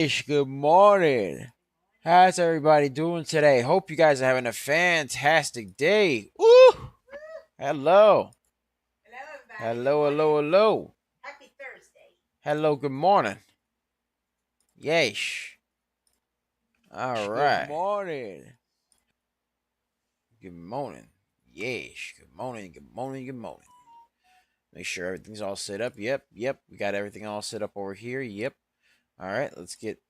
Good morning. How's everybody doing today? Hope you guys are having a fantastic day. Woo! Hello. Hello, hello, hello. Happy Thursday. Hello, good morning. Yeesh. All right. Good morning. Good morning. Yeesh. Good morning, good morning, good morning. Make sure everything's all set up. Yep. We got everything all set up over here. Yep. All right, let's get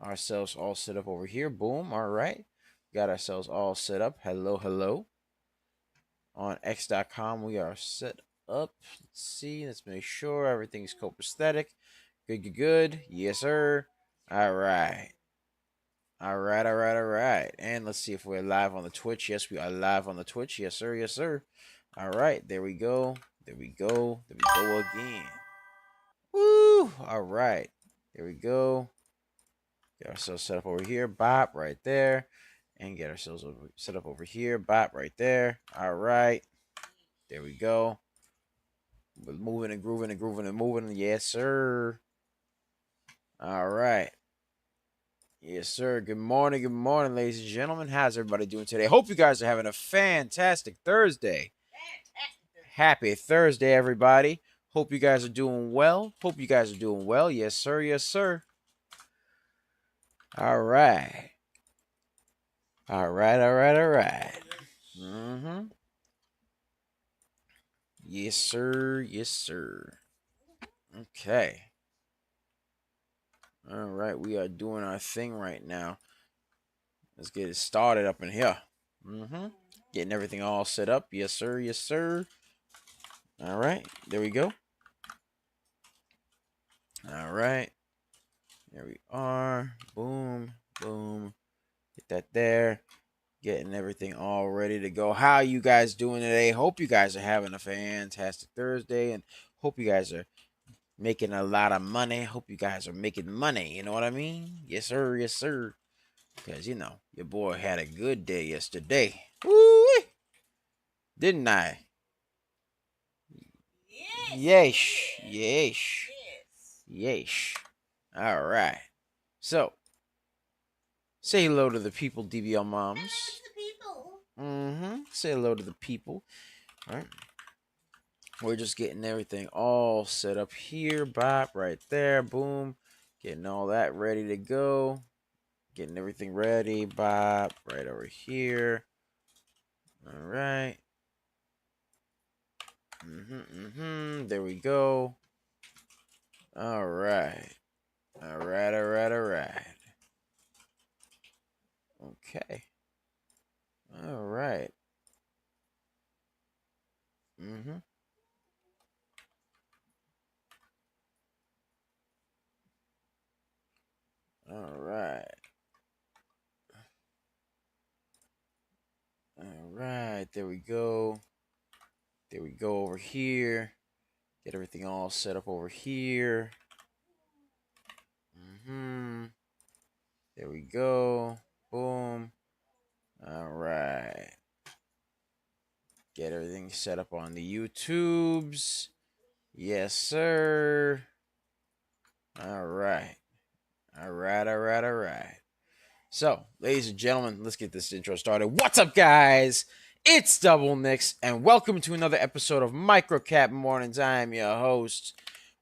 ourselves all set up over here. Boom. All right. Got ourselves all set up. Hello. On X.com, we are set up. Let's see. Let's make sure everything's copacetic. Good. Yes, sir. All right. All right. And let's see if we're live on the Twitch. Yes, we are live on the Twitch. Yes, sir. All right. There we go. There we go again. Woo. All right. There we go. Get ourselves set up over here. Bop right there. And get ourselves set up over here. Bop right there. All right. There we go. We're moving and moving. Yes, sir. All right. Yes, sir. Good morning, ladies and gentlemen. How's everybody doing today? Hope you guys are having a fantastic Thursday. Happy Thursday, everybody. Hope you guys are doing well. Yes, sir. All right. All right. Mm-hmm. Yes, sir. Okay. All right, we are doing our thing right now. Let's get it started up in here. Getting everything all set up. Yes, sir. All right, there we go. All right. There we are. Boom. Get that there. Getting everything all ready to go. How you guys doing today? Hope you guys are having a fantastic Thursday and hope you guys are making a lot of money. Hope you guys are making money. You know what I mean? Yes, sir. Because, your boy had a good day yesterday. Woo-wee. Didn't I? Yeesh. All right. So, say hello to the people, DBL moms. Say hello to the people. All right. We're just getting everything all set up here. Bop, right there. Boom. Getting all that ready to go. Getting everything ready. Bop, right over here. All right. There we go. All right. Okay. All right. All right. All right. There we go. Over here. Get everything all set up over here. There we go. Boom. All right. Get everything set up on the YouTubes. Yes, sir. All right. So, ladies and gentlemen, let's get this intro started. What's up, guys? It's Double Nix, and welcome to another episode of Microcap Mornings. I am your host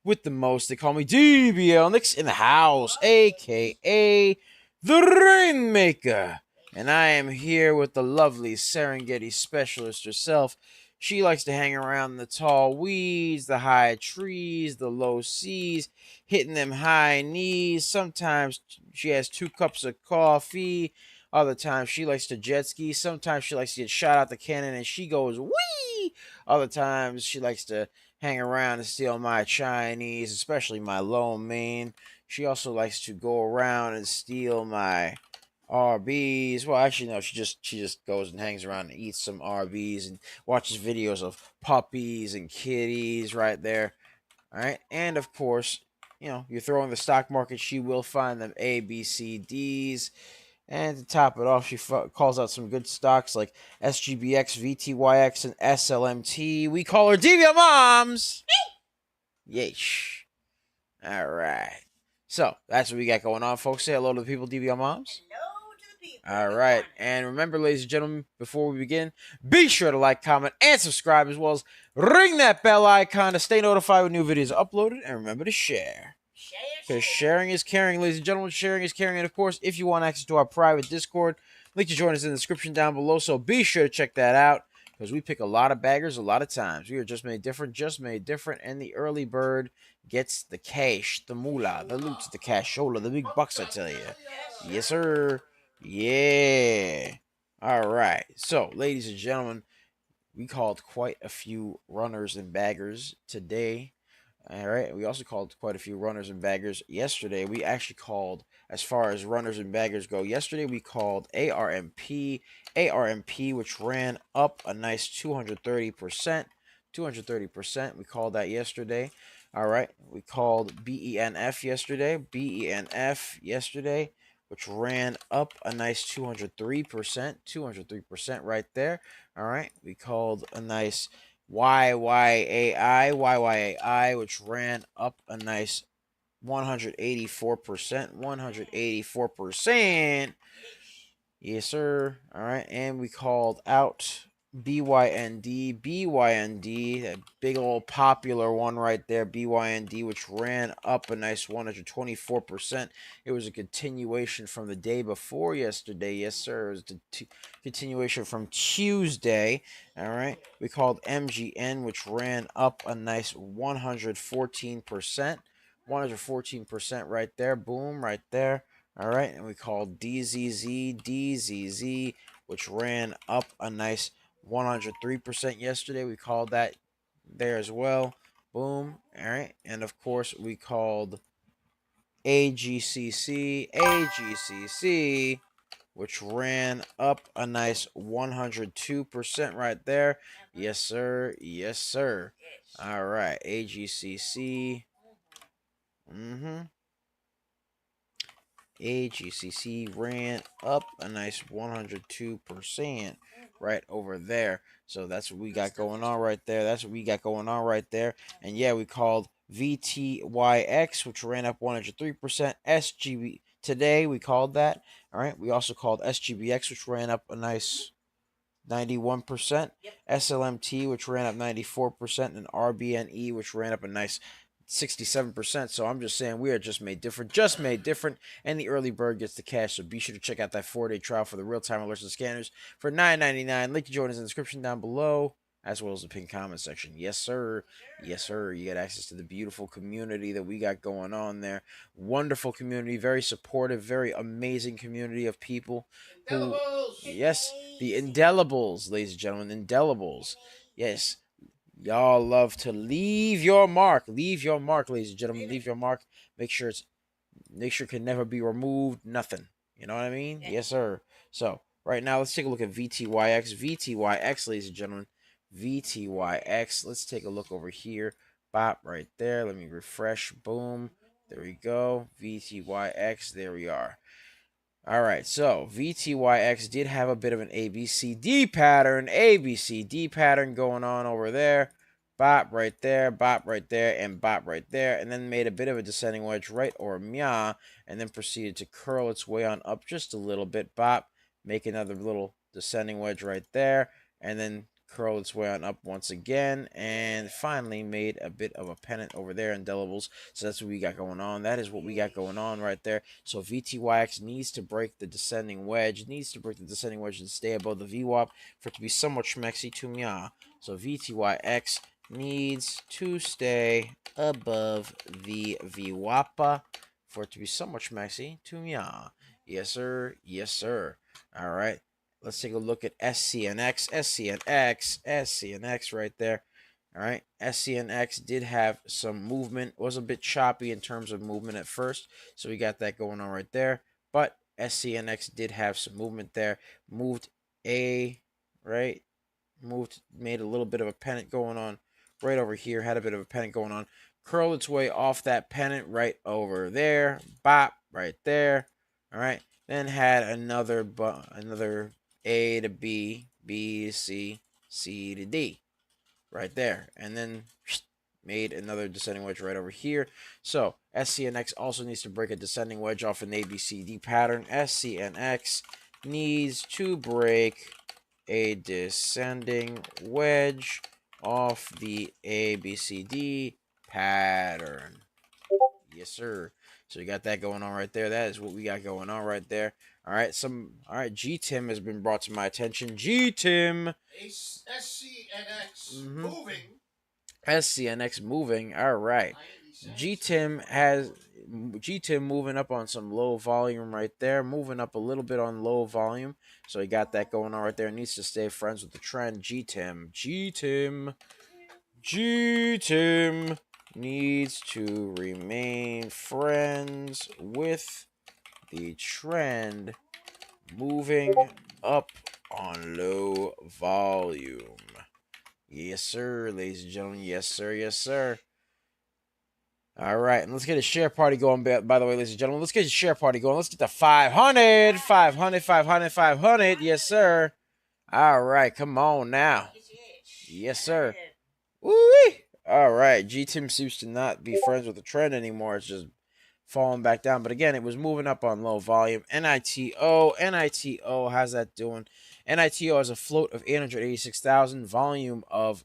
with the most. They call me DBL Nix in the house, a.k.a. the Rainmaker. And I am here with the lovely Serengeti specialist herself. She likes to hang around the tall weeds, the high trees, the low seas, hitting them high knees. Sometimes she has 2 cups of coffee. Other times she likes to jet ski. Sometimes she likes to get shot out the cannon and she goes wee. Other times she likes to hang around and steal my Chinese, especially my lo mein. She also likes to go around and steal my RBs. Well, actually, no. She just goes and hangs around and eats some RBs and watches videos of puppies and kitties right there. All right, and of course, you're throwing the stock market. She will find them A, B, C, Ds. And to top it off, she calls out some good stocks like SGBX, VTYX, and SLMT. We call her DBL Moms. Yeesh. All right. So that's what we got going on, folks. Say hello to the people, DVR moms. Hello to the people. All right. And remember, ladies and gentlemen, before we begin, be sure to like, comment, and subscribe, as well as ring that bell icon to stay notified when new videos are uploaded. And remember to share. Because sharing is caring, ladies and gentlemen. Sharing is caring. And, of course, if you want access to our private Discord, link to join us in the description down below. So be sure to check that out, because we pick a lot of baggers a lot of times. We are just made different, and the early bird gets the cash, the moolah, the loot, the cashola, the big bucks, I tell you. Yes, sir. Yeah. All right. So, ladies and gentlemen, we called quite a few runners and baggers today. All right. We also called quite a few runners and baggers yesterday. We actually called, as far as runners and baggers go, yesterday we called ARMP, which ran up a nice 230%. 230%. We called that yesterday. All right. We called BENF yesterday, which ran up a nice 203%. 203% right there. All right. We called a nice YYAI, which ran up a nice 184%. 184%. Yes, sir. All right. And we called out BYND, that big old popular one right there, BYND, which ran up a nice 124%. It was a continuation from the day before yesterday. Yes, sir. It was a continuation from Tuesday. All right. We called MGN, which ran up a nice 114%. 114% right there. Boom, right there. All right, and we called DZZ, which ran up a nice 103% yesterday. We called that there as well. Boom. All right, and of course we called AGCC, which ran up a nice 102% right there. Yes, sir. Yes, sir. All right, AGCC. AGCC ran up a nice 102% right over there. So that's what we got going on right there. And yeah, we called VTYX, which ran up 103%. SGB today, we called that. All right. We also called SGBX, which ran up a nice 91%. SLMT, which ran up 94%. And RBNE, which ran up a nice 67%. So I'm just saying we are just made different, and the early bird gets the cash. So be sure to check out that 4-day trial for the real-time alerts and scanners for $9.99. Link to join us in the description down below, as well as the pinned comment section. Yes, sir. Yes, sir. You get access to the beautiful community that we got going on there. Wonderful community, very supportive, very amazing community of people who, yes, the indelibles, ladies and gentlemen, indelibles. Yes. Y'all love to leave your mark. Leave your mark, ladies and gentlemen. Leave your mark. Make sure it can never be removed. Nothing. You know what I mean? Yes, sir. So right now, let's take a look at VTYX. VTYX, ladies and gentlemen. VTYX. Let's take a look over here. Bop, right there. Let me refresh. Boom. There we go. VTYX. There we are. All right, so VTYX did have a bit of an ABCD pattern going on over there. Bop right there, and bop right there, and then made a bit of a descending wedge right or meow, and then proceeded to curl its way on up just a little bit. Bop, make another little descending wedge right there, and then curl its way on up once again, and finally made a bit of a pennant over there, indelibles. So that's what we got going on. That is what we got going on right there. So VTYX needs to break the descending wedge, and stay above the VWAP for it to be somewhat schmexy to meow. So VTYX needs to stay above the VWAP for it to be somewhat schmexy to meow. Yes, sir. Yes, sir. All right. Let's take a look at SCNX right there. All right, SCNX did have some movement. Was a bit choppy in terms of movement at first, so we got that going on right there. But SCNX did have some movement there. Moved, made a little bit of a pennant going on right over here. Had a bit of a pennant going on. Curled its way off that pennant right over there. Bop, right there. All right. Then had another A to B, B to C, C to D, right there, and then made another descending wedge right over here. So SCNX also needs to break a descending wedge off an ABCD pattern. SCNX needs to break a descending wedge off the ABCD pattern. Yes, sir. So you got that going on right there. That is what we got going on right there. All right, GTIM has been brought to my attention. GTIM. SCNX moving. SCNX moving. All right. GTIM moving up on some low volume right there. Moving up a little bit on low volume. So he got that going on right there. Needs to stay friends with the trend. GTIM needs to remain friends with the trend, moving up on low volume. Yes, sir, ladies and gentlemen. Yes, sir. Yes, sir. All right, and let's get a share party going, by the way, ladies and gentlemen. Let's get a share party going. Let's get to 500. 500. Yes, sir. All right, come on now. Yes, sir. Woo-wee. All right, GTIM seems to not be friends with the trend anymore. It's just falling back down. But again, it was moving up on low volume. NITO, how's that doing? NITO has a float of 886,000, volume of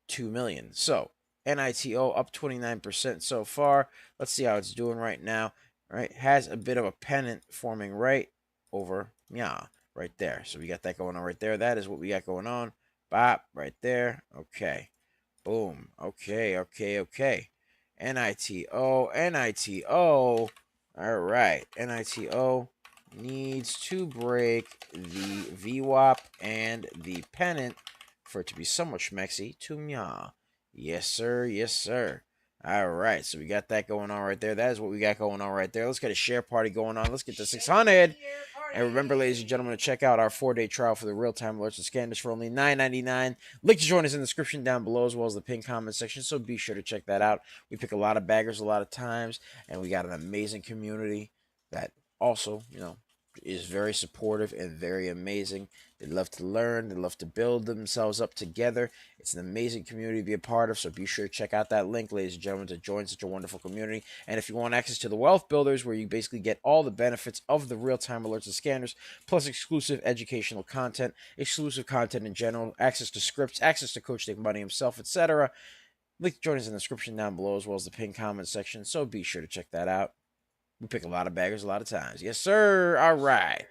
2 million. So NITO up 29% so far. Let's see how it's doing right now. All right, has a bit of a pennant forming right over right there. So we got that going on right there. That is what we got going on. Bop, right there. Okay. Boom. Okay. NITO. All right. NITO needs to break the VWAP and the pennant for it to be somewhat schmexy to meow. Yes, sir. Yes, sir. All right. So we got that going on right there. That is what we got going on right there. Let's get a share party going on. Let's get to 600. And remember, ladies and gentlemen, to check out our 4-day trial for the real-time alerts and scanners for only $9.99. Link to join us in the description down below, as well as the pinned comment section, so be sure to check that out. We pick a lot of baggers a lot of times, and we got an amazing community that also, is very supportive and very amazing. They love to learn. They love to build themselves up together. It's an amazing community to be a part of, so be sure to check out that link, ladies and gentlemen, to join such a wonderful community. And if you want access to the Wealth Builders, where you basically get all the benefits of the real-time alerts and scanners, plus exclusive educational content, exclusive content in general, access to scripts, access to Coach Take Money himself, etc., link to join us in the description down below, as well as the pinned comment section, so be sure to check that out. We pick a lot of baggers a lot of times. Yes, sir. All right.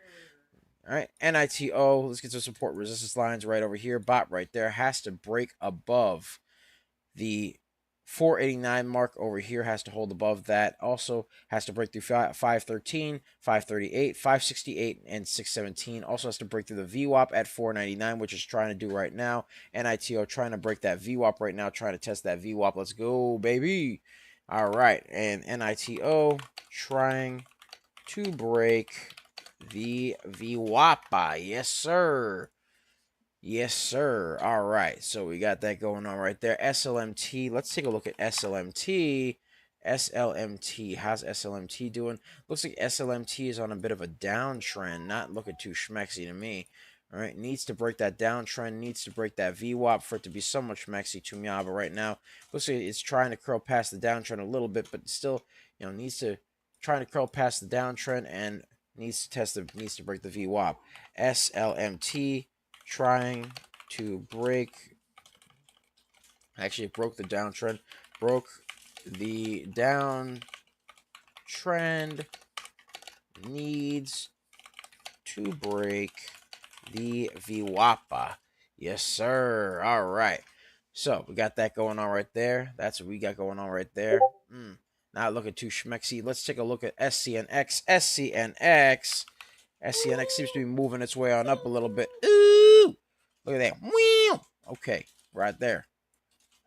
All right. NITO. Let's get to support resistance lines right over here. Bot right there has to break above the 489 mark over here. Has to hold above that. Also has to break through 513, 538, 568, and 617. Also has to break through the VWAP at 499, which is trying to do right now. NITO trying to break that VWAP right now. Trying to test that VWAP. Let's go, baby. All right, and NITO trying to break the VWAPA. Yes, sir. Yes, sir. All right, so we got that going on right there. SLMT. Let's take a look at SLMT. SLMT. How's SLMT doing? Looks like SLMT is on a bit of a downtrend. Not looking too schmexy to me. All right, needs to break that downtrend, needs to break that VWAP for it to be somewhat schmexy to me. But right now, looks like it's trying to curl past the downtrend a little bit, but still, needs to trying to curl past the downtrend and needs to break the VWAP. SLMT trying to break. Actually, it broke the downtrend, broke the downtrend, needs to break the VWAPA. Yes, sir. All right. So we got that going on right there. That's what we got going on right there. Not looking too schmexy. Let's take a look at SCNX. SCNX seems to be moving its way on up a little bit. Ooh! Look at that. Okay, right there.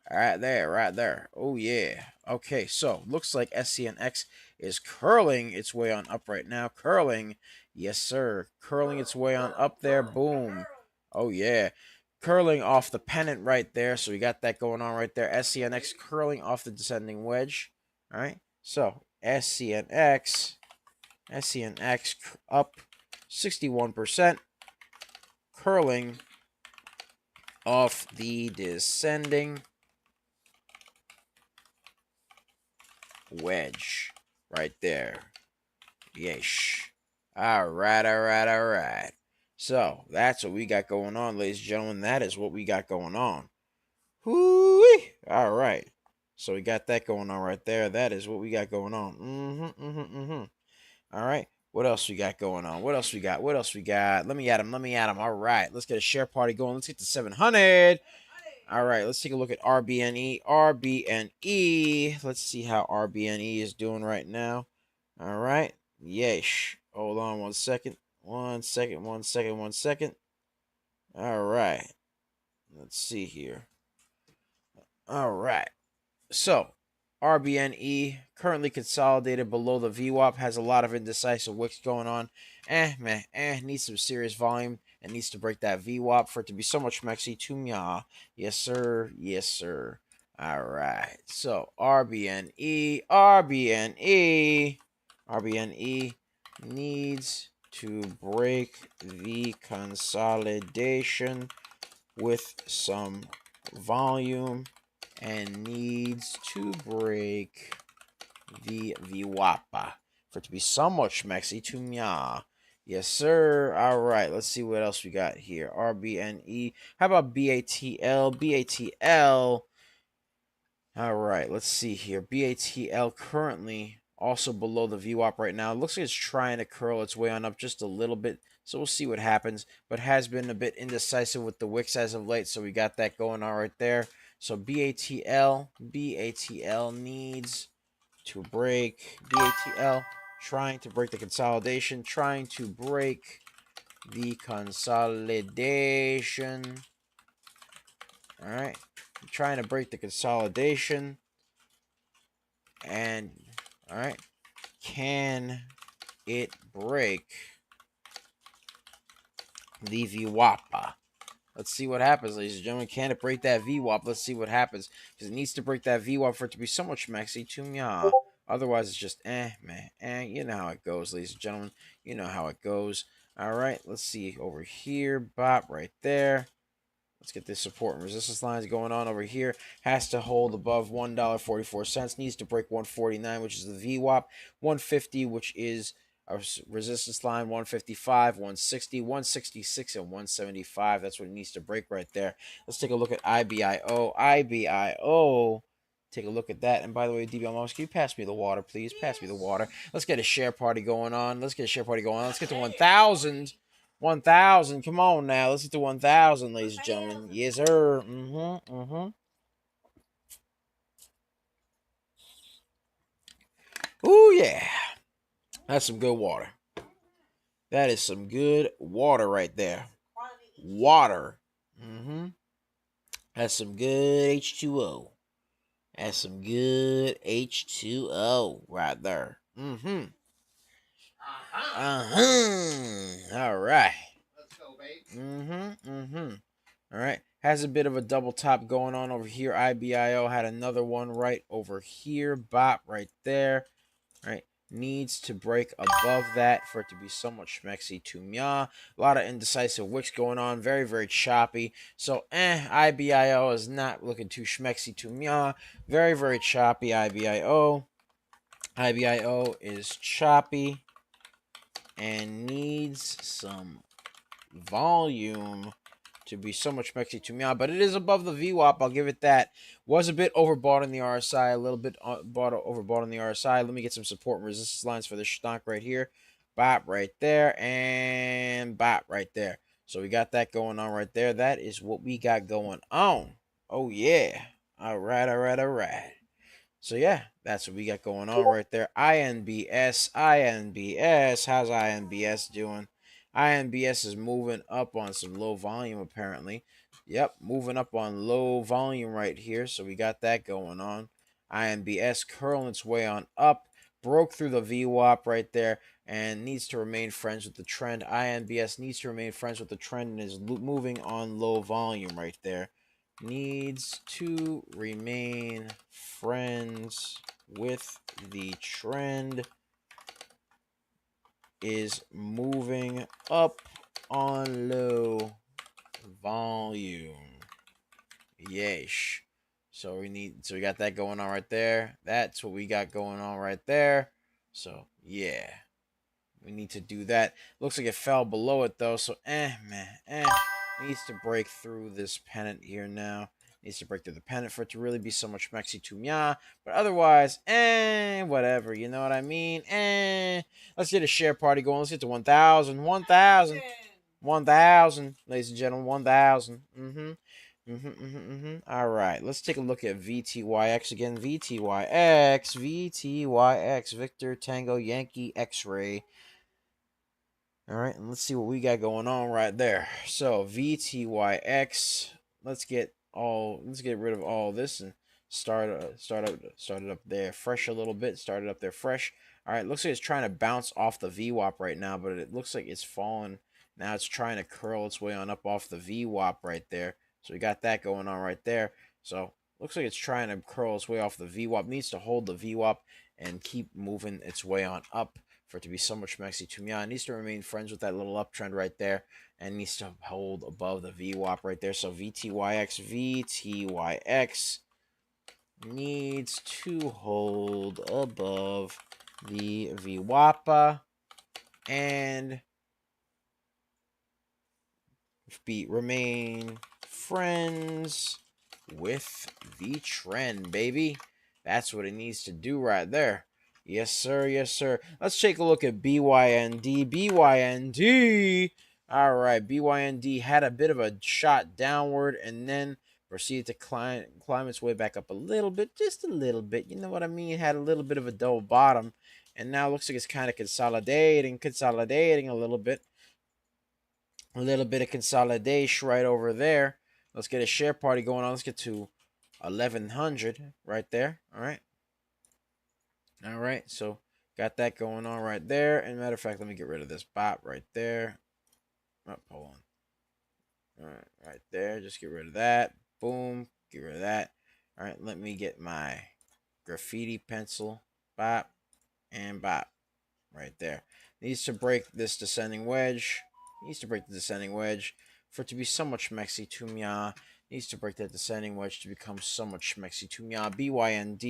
Right there. Oh, yeah. Okay, so looks like SCNX is curling its way on up right now. Curling. Yes, sir. Curling its way on up there. Boom. Oh, yeah. Curling off the pennant right there. So we got that going on right there. SCNX curling off the descending wedge. All right. So SCNX up 61%. Curling off the descending wedge right there. Yeesh. All right. So that's what we got going on, ladies and gentlemen. That is what we got going on. Whoo-wee. All right. So we got that going on right there. That is what we got going on. All right. What else we got going on? What else we got? Let me add them. All right. Let's get a share party going. Let's get to 700. All right. Let's take a look at RBNE. Let's see how RBNE is doing right now. All right. Yeesh. Hold on 1 second. 1 second. All right. Let's see here. All right. So, RBNE currently consolidated below the VWAP, has a lot of indecisive wicks going on. Needs some serious volume and needs to break that VWAP for it to be so much mexy to meow. Yes, sir. All right. So, RBNE needs to break the consolidation with some volume and needs to break the VWAP for it to be somewhat schmexy to meow. Yes, sir. All right. Let's see what else we got here. RBNE. How about BATL? All right. Let's see here. BATL currently also below the VWAP right now. It looks like it's trying to curl its way on up just a little bit. So we'll see what happens. But has been a bit indecisive with the wicks as of late. So we got that going on right there. So BATL needs to break. BATL trying to break the consolidation. All right. Trying to break the consolidation. And, all right. Can it break the VWAP? Let's see what happens, ladies and gentlemen. Can it break that VWAP? Let's see what happens. Because it needs to break that VWAP for it to be so much maxi to meow. Otherwise, it's just You know how it goes, ladies and gentlemen. You know how it goes. All right, let's see over here. Bop right there. Let's get this support and resistance lines going on over here. Has to hold above $1.44. Needs to break 149, which is the VWAP. 150, which is a resistance line. 155, 160, 166, and 175. That's what it needs to break right there. Let's take a look at IBIO. Take a look at that. And by the way, DBL Mouse, can you pass me the water, please? Pass me the water. Let's get a share party going on. Let's get to 1,000. 1,000. Come on now. Let's get to 1,000, ladies and gentlemen. Yes, sir. Ooh, yeah. That's some good water. That is some good water right there. Water. That's some good H2O. That's some good H2O right there. All right. Let's go, babe. All right. Has a bit of a double top going on over here. IBIO had another one right over here. Bop right there. All right. Needs to break above that for it to be somewhat schmexy to meow. A lot of indecisive wicks going on. Very, very choppy. So, IBIO is not looking too schmexy to meow. Very, very choppy, IBIO. IBIO is choppy and needs some volume to be so much schmexy to meow, but it is above the VWAP. I'll give it that. Was a bit overbought on the RSI, a little bit overbought on the RSI. Let me get some support and resistance lines for this stock right here. Bop right there and bop right there. So we got that going on right there. That is what we got going on. Oh yeah. All right. So yeah, that's what we got going on right there. INBS. How's INBS doing? INBS is moving up on some low volume apparently. Yep, moving up on low volume right here. So we got that going on. INBS curling its way on up. Broke through the VWAP right there and needs to remain friends with the trend. INBS needs to remain friends with the trend and is moving on low volume right there. Needs to remain friends with the trend, is moving up on low volume. Yeesh. So we got that going on right there. That's what we got going on right there. So yeah, we need to do that. Looks like it fell below it though. So man, needs to break through this pennant here now. Needs to break through the pennant for it to really be so much Mexi to Mya. But otherwise, whatever. You know what I mean? Let's get a share party going. Let's get to 1,000. 1,000. 1,000, ladies and gentlemen. 1,000. All right, let's take a look at VTYX again. VTYX, Victor Tango Yankee X-Ray. All right, and let's see what we got going on right there. So VTYX, let's get rid of all this and start it up there fresh a little bit. Start it up there fresh. All right, looks like it's trying to bounce off the VWAP right now, but it looks like it's fallen. Now it's trying to curl its way on up off the VWAP right there. So we got that going on right there. So looks like it's trying to curl its way off the VWAP. Needs to hold the VWAP and keep moving its way on up for it to be so much Mexi to Mya. It needs to remain friends with that little uptrend right there and needs to hold above the VWAP right there. So VTYX needs to hold above the VWAP and remain friends with the trend, baby. That's what it needs to do right there. Yes, sir. Yes, sir. Let's take a look at BYND. BYND. All right. BYND had a bit of a shot downward and then proceeded to climb its way back up a little bit. Just a little bit. You know what I mean? It had a little bit of a double bottom. And now it looks like it's kind of consolidating a little bit. A little bit of consolidation right over there. Let's get a share party going on. Let's get to 1,100 right there. All right. All right. So got that going on right there. And matter of fact, let me get rid of this bot right there. Oh, hold on. All right. Right there. Just get rid of that. Boom. Get rid of that. All right. Let me get my graffiti pencil. Bop. And bop. Right there. Needs to break this descending wedge. Needs to break the descending wedge for it to be so much Mexi to Mya. Needs to break that descending wedge to become so much Mexi to Mya. BYND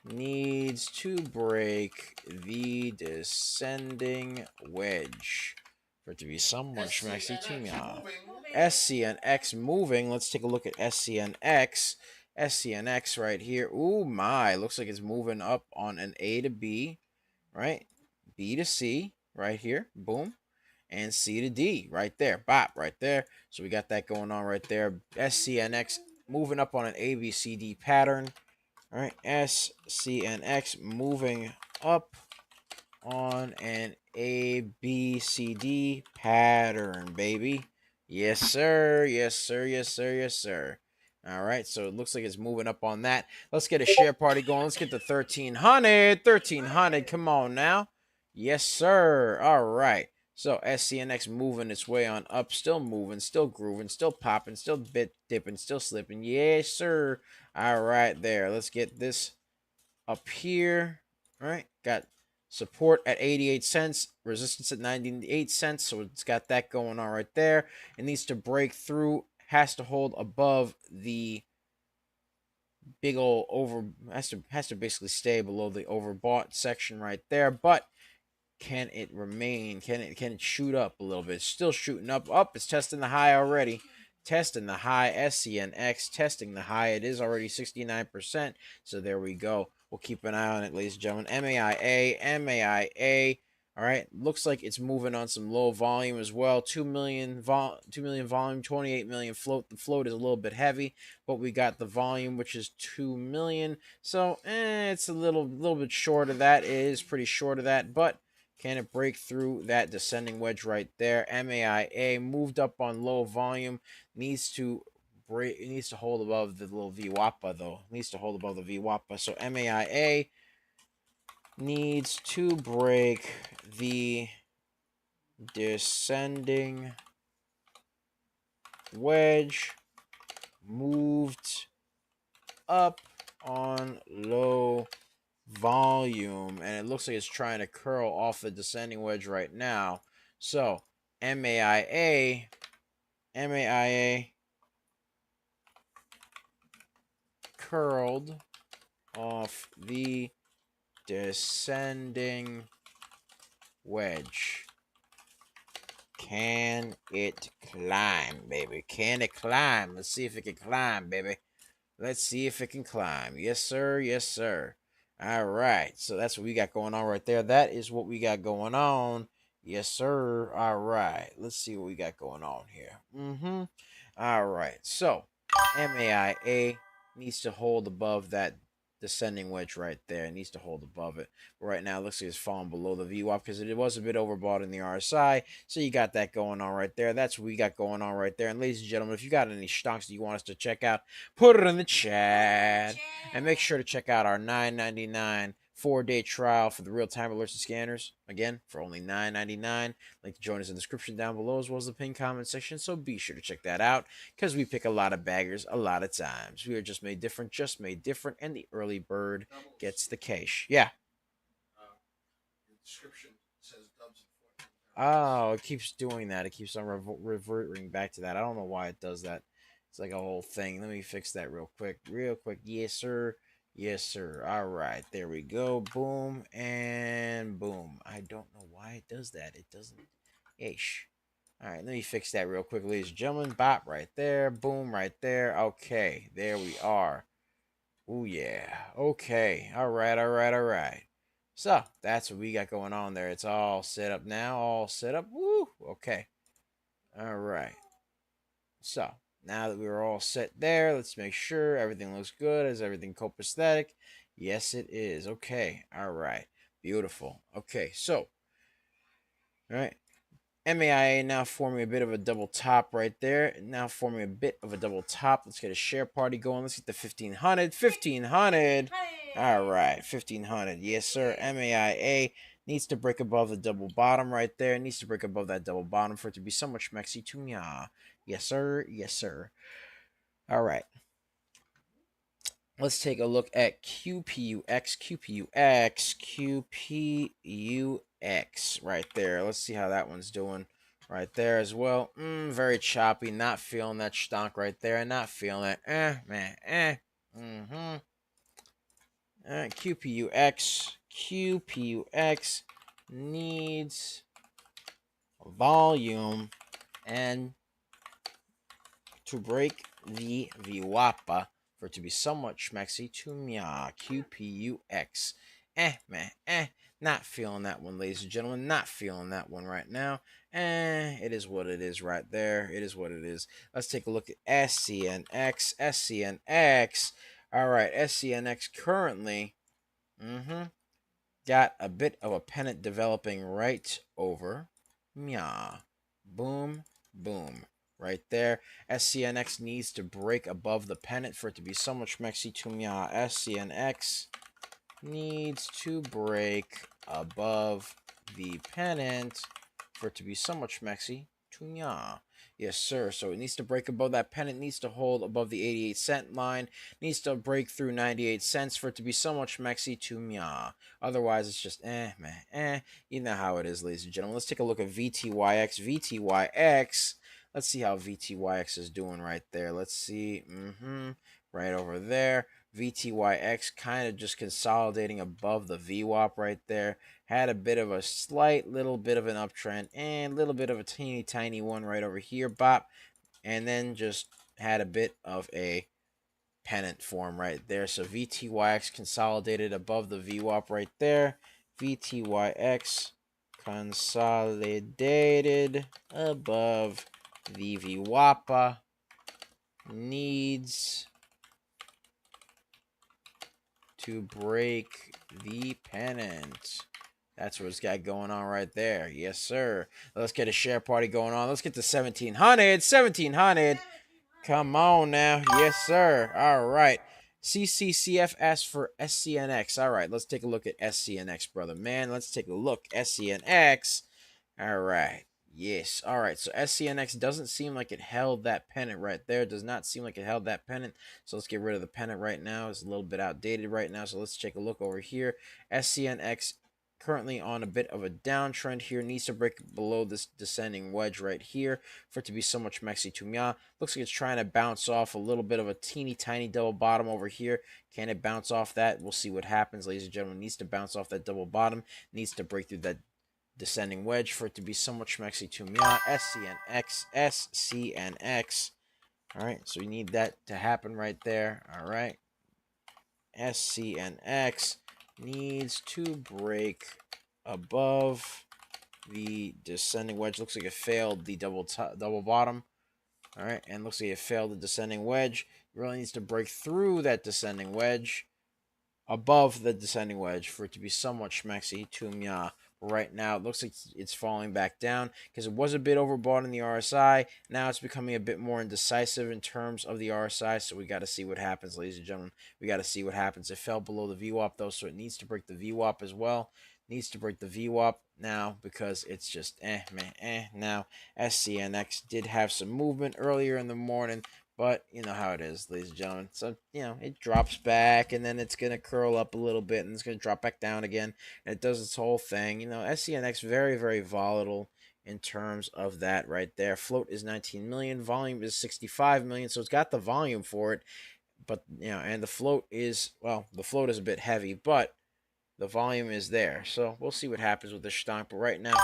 needs to break the descending wedge for it to be so much Mexi to Mya. SCNX moving. Let's take a look at SCNX. SCNX right here. Ooh, my. Looks like it's moving up on an A to B, right? B to C right here. Boom. And C to D right there. Bop right there. So we got that going on right there. SCNX moving up on an ABCD pattern. All right. SCNX moving up on an ABCD pattern, baby. Yes, sir. Yes, sir. Yes, sir. Yes, sir. All right, so it looks like it's moving up on that. Let's get a share party going. Let's get to 1,300. 1,300. Come on now. Yes, sir. All right. So SCNX moving its way on up. Still moving. Still grooving. Still popping. Still bit dipping. Still slipping. Yes, sir. All right, there. Let's get this up here. All right. Got support at 88 cents. Resistance at 98 cents. So it's got that going on right there. It needs to break through. Has to hold above the big old has to basically stay below the overbought section right there. But can it remain? Can it shoot up a little bit? It's still shooting up. It's testing the high already. Testing the high. SCNX testing the high. It is already 69%. So there we go. We'll keep an eye on it, ladies and gentlemen. MAIA. All right, looks like it's moving on some low volume as well. 2 million volume, 28 million float. The float is a little bit heavy, but we got the volume, which is 2 million. So it's a little bit short of that. It is pretty short of that, but can it break through that descending wedge right there? MAIA moved up on low volume. Needs to break. It needs to hold above the little VWAPA though. Needs to hold above the VWAPA. So MAIA needs to break the descending wedge. Moved up on low volume, and it looks like it's trying to curl off the descending wedge right now. So MAIA curled off the descending wedge. Can it climb, baby? Can it climb? Let's see if it can climb, baby. Let's see if it can climb. Yes, sir. Yes, sir. All right. So that's what we got going on right there. That is what we got going on. Yes, sir. All right. Let's see what we got going on here. All right. So MAIA needs to hold above that descending wedge right there. It needs to hold above it. But right now, it looks like it's falling below the VWAP because it was a bit overbought in the RSI. So you got that going on right there. That's what we got going on right there. And ladies and gentlemen, if you got any stocks that you want us to check out, put it in the chat. And make sure to check out our $9.99 4-day trial for the real-time alerts and scanners. Again, for only $9.99. Link to join us in the description down below as well as the pinned comment section. So be sure to check that out because we pick a lot of baggers a lot of times. We are just made different, and the early bird gets the cash. Yeah. The description says dubs and 14. Oh, it keeps doing that. It keeps on reverting back to that. I don't know why it does that. It's like a whole thing. Let me fix that real quick. Real quick. Yes, sir. Yes, sir. All right. There we go. Boom and boom. I don't know why it does that. It doesn't. Ish. All right. Let me fix that real quick, ladies and gentlemen. Bop right there. Boom right there. Okay. There we are. Oh, yeah. Okay. All right. All right. All right. So that's what we got going on there. It's all set up now. All set up. Woo. Okay. All right. So now that we're all set there, let's make sure everything looks good. Is everything copacetic? Yes, it is. Okay. All right. Beautiful. Okay. So, all right. MAIA now forming a bit of a double top right there. Now forming a bit of a double top. Let's get a share party going. Let's get the 1500. 1500. All right. 1500. Yes, sir. MAIA needs to break above the double bottom right there. It needs to break above that double bottom for it to be somewhat schmexy to me. Yes, sir. Yes, sir. All right. Let's take a look at QPUX right there. Let's see how that one's doing right there as well. Very choppy. Not feeling that stonk right there. Not feeling it. Man. All right, QPUX needs volume and to break the VWAPA for it to be somewhat schmexy to mya. QPUX. Man. Not feeling that one, ladies and gentlemen. Not feeling that one right now. It is what it is right there. It is what it is. Let's take a look at SCNX. SCNX. All right, SCNX currently got a bit of a pennant developing right over mya. Boom. Right there. SCNX needs to break above the pennant for it to be so much schmexy to mya. SCNX needs to break above the pennant for it to be so much schmexy to mya. Yes, sir. So it needs to break above that pennant, needs to hold above the 88-cent line, needs to break through 98 cents for it to be so much schmexy to mya. Otherwise, it's just man. You know how it is, ladies and gentlemen. Let's take a look at VTYX. VTYX. Let's see how VTYX is doing right there. Let's see. Right over there. VTYX kind of just consolidating above the VWAP right there. Had a bit of a slight little bit of an uptrend and a little bit of a teeny tiny one right over here. Bop. And then just had a bit of a pennant form right there. So VTYX consolidated above the VWAP right there. VTYX consolidated above the VWAPA needs to break the pennant. That's what it's got going on right there. Yes, sir. Let's get a share party going on. Let's get to 1700. 1700. Come on now. Yes, sir. All right. CCCF asked for SCNX. All right. Let's take a look at SCNX, brother. Man, let's take a look. SCNX. All right. Yes. All right. So SCNX doesn't seem like it held that pennant right there. Does not seem like it held that pennant. So let's get rid of the pennant right now. It's a little bit outdated right now. So let's take a look over here. SCNX currently on a bit of a downtrend here. Needs to break below this descending wedge right here for it to be so much Mexi Tumia. Looks like it's trying to bounce off a little bit of a teeny tiny double bottom over here. Can it bounce off that? We'll see what happens, ladies and gentlemen. Needs to bounce off that double bottom. Needs to break through that descending wedge for it to be so much Mexi Tumia. SCNX, SCNX. All right, so we need that to happen right there. All right. SCNX needs to break above the descending wedge. Looks like it failed the double bottom. All right, and looks like it failed the descending wedge. It really needs to break through that descending wedge, above the descending wedge, for it to be somewhat schmexy to Mya. Right now, it looks like it's falling back down because it was a bit overbought in the RSI. Now it's becoming a bit more indecisive in terms of the RSI, so we got to see what happens, ladies and gentlemen. We got to see what happens. It fell below the VWAP, though, so it needs to break the VWAP as well. Needs to break the VWAP now because it's just now. SCNX did have some movement earlier in the morning, but you know how it is, ladies and gentlemen. So, it drops back, and then it's going to curl up a little bit, and it's going to drop back down again, and it does its whole thing. SCNX, very, very volatile in terms of that right there. Float is 19 million. Volume is 65 million, so it's got the volume for it. But, and the float is a bit heavy, but the volume is there. So we'll see what happens with the stock. But right now,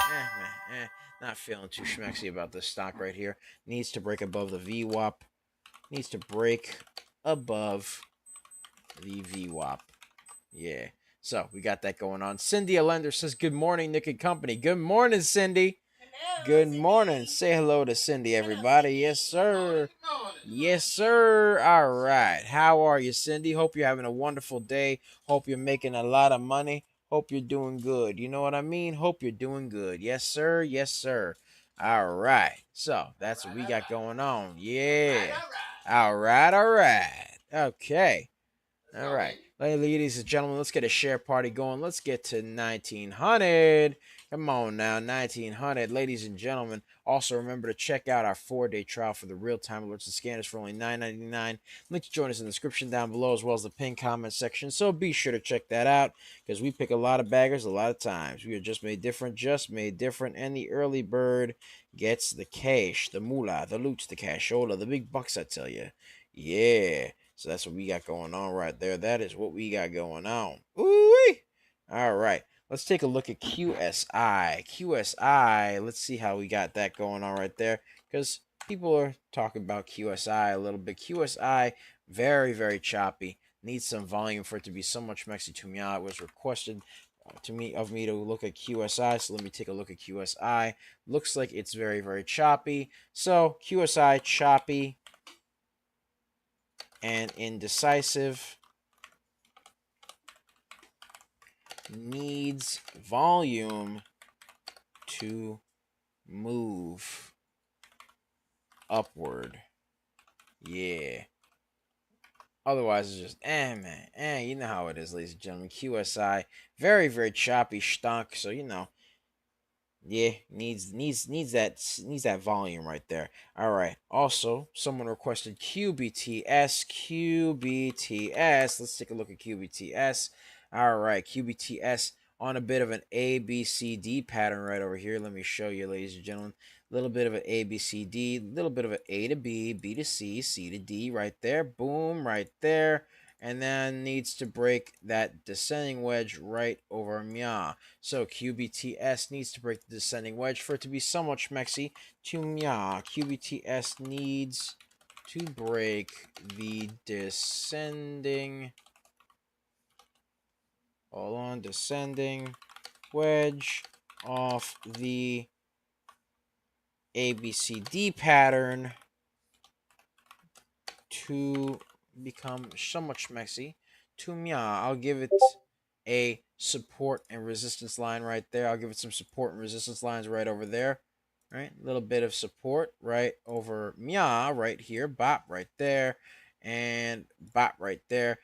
not feeling too schmexy about this stock right here. Needs to break above the VWAP. Needs to break above the VWAP. Yeah. So we got that going on. Cindy Allender says, good morning, Nick and Company. Good morning, Cindy. Hello, Good Cindy. morning. Say hello to Cindy, everybody. Cindy. Yes, sir. Good morning. Yes, sir. All right. How are you, Cindy? Hope you're having a wonderful day. Hope you're making a lot of money. Hope you're doing good. You know what I mean? Hope you're doing good. Yes, sir. Yes, sir. All right. So that's what we got going on. Yeah. All right. Okay. All right. Ladies and gentlemen, let's get a share party going. Let's get to 1900. Come on now, 1900. Ladies and gentlemen, also remember to check out our 4-day trial for the real-time alerts and scanners for only $9.99. Link to join us in the description down below, as well as the pinned comment section. So be sure to check that out, because we pick a lot of baggers a lot of times. We are just made different, and the early bird gets the cash, the moolah, the loot, the cashola, the big bucks, I tell you. Yeah. So that's what we got going on right there. That is what we got going on. Ooh-wee. All right. Let's take a look at QSI. QSI, let's see how we got that going on right there, because people are talking about QSI a little bit. QSI, very, very choppy. Needs some volume for it to be so much Mexi to me. It was requested of me to look at QSI, so let me take a look at QSI. Looks like it's very, very choppy. So QSI, choppy and indecisive, needs volume to move upward. Yeah. Otherwise, it's just, man. You know how it is, ladies and gentlemen. QSI, very, very choppy stock. So, yeah, needs that volume right there. All right. Also, someone requested QBTS. Let's take a look at QBTS. All right, QBTS on a bit of an ABCD pattern right over here. Let me show you, ladies and gentlemen. A little bit of an ABCD, a little bit of an A to B, B to C, C to D right there. Boom, right there. And then needs to break that descending wedge right over Mya. So QBTS needs to break the descending wedge for it to be somewhat schmexy to Mya. QBTS needs to break the descending wedge off the ABCD pattern to become somewhat schmexy to Mya. I'll give it a support and resistance line right there. I'll give it some support and resistance lines right over there. Right, a little bit of support right over Mya right here, bop right there, and bop right there.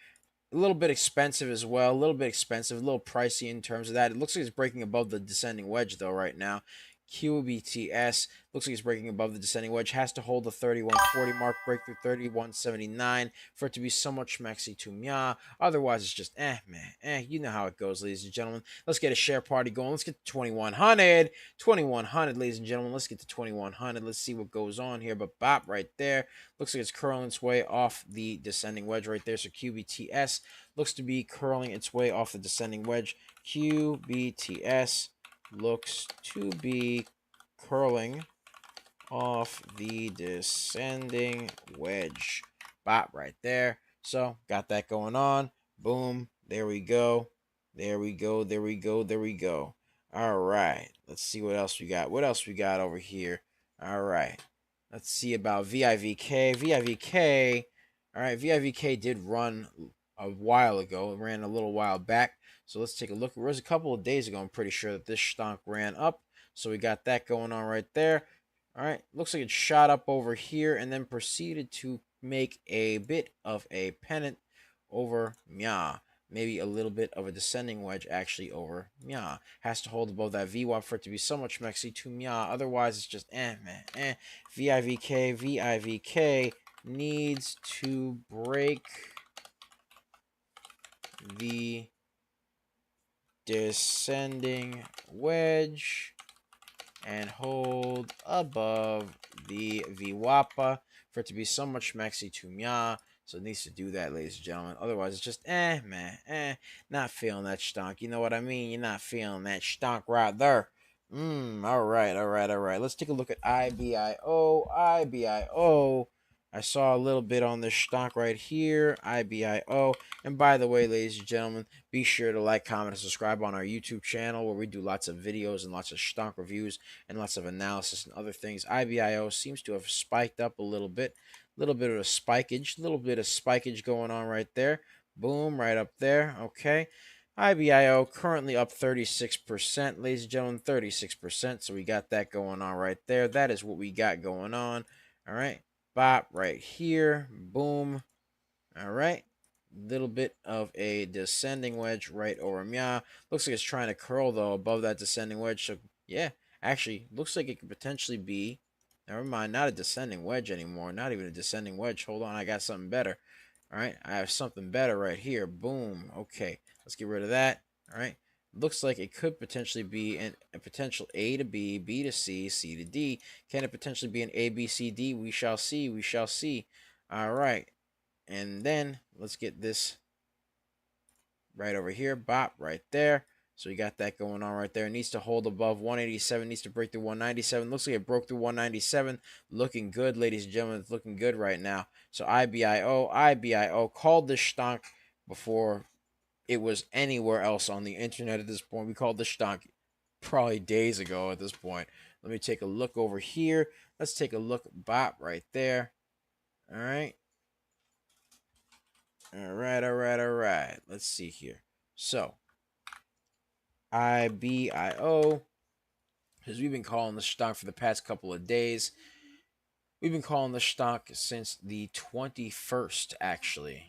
A little bit expensive as well, a little bit expensive, a little pricey in terms of that. It looks like it's breaking above the descending wedge though right now. QBTS looks like it's breaking above the descending wedge. Has to hold the 3140 mark, break through 3179 for it to be somewhat schmexy to mya. Otherwise, it's just man. You know how it goes, ladies and gentlemen. Let's get a share party going. Let's get to 2100. 2100, ladies and gentlemen. Let's get to 2100. Let's see what goes on here. But bop right there. Looks like it's curling its way off the descending wedge right there. So QBTS looks to be curling its way off the descending wedge. QBTS looks to be curling off the descending wedge. Bop right there. So got that going on. Boom. There we go. There we go. There we go. There we go. All right. Let's see what else we got. What else we got over here? All right. Let's see about VIVK. VIVK. All right. VIVK did run a while ago. It ran a little while back. So let's take a look. It was a couple of days ago. I'm pretty sure that this stonk ran up. So we got that going on right there. All right. Looks like it shot up over here and then proceeded to make a bit of a pennant over mya. Maybe a little bit of a descending wedge actually over mya. Has to hold above that VWAP for it to be somewhat schmexy to mya. Otherwise, it's just man. VIVK needs to break the descending wedge and hold above the VWAPA for it to be somewhat schmexy to mya. So it needs to do that, ladies and gentlemen. Otherwise, it's just man. Not feeling that stonk. You know what I mean? You're not feeling that stonk right there. All right. Let's take a look at IBIO. I saw a little bit on this stock right here, IBIO. And by the way, ladies and gentlemen, be sure to like, comment, and subscribe on our YouTube channel where we do lots of videos and lots of stock reviews and lots of analysis and other things. IBIO seems to have spiked up a little bit of a spikage going on right there. Boom, right up there. Okay. IBIO currently up 36%, ladies and gentlemen, 36%. So we got that going on right there. That is what we got going on. All right. Bop right here. Boom. All right. Little bit of a descending wedge right over mya. Looks like it's trying to curl, though, above that descending wedge. So, yeah, actually, looks like it could potentially be, never mind, not a descending wedge anymore. Not even a descending wedge. Hold on, I got something better. All right, I have something better right here. Boom. Okay, let's get rid of that. All right. Looks like it could potentially be a potential A to B, B to C, C to D. Can it potentially be an A, B, C, D? We shall see. We shall see. All right. And then let's get this right over here. Bop right there. So we got that going on right there. It needs to hold above 187. Needs to break through 197. Looks like it broke through 197. Looking good, ladies and gentlemen. It's looking good right now. So IBIO called this stonk before it was anywhere else on the internet at this point. We called this stonk probably days ago at this point. Let me take a look over here. Let's take a look. Bop right there. All right. All right. Let's see here. So, IBIO, because we've been calling the stock for the past couple of days. We've been calling the stock since the 21st, actually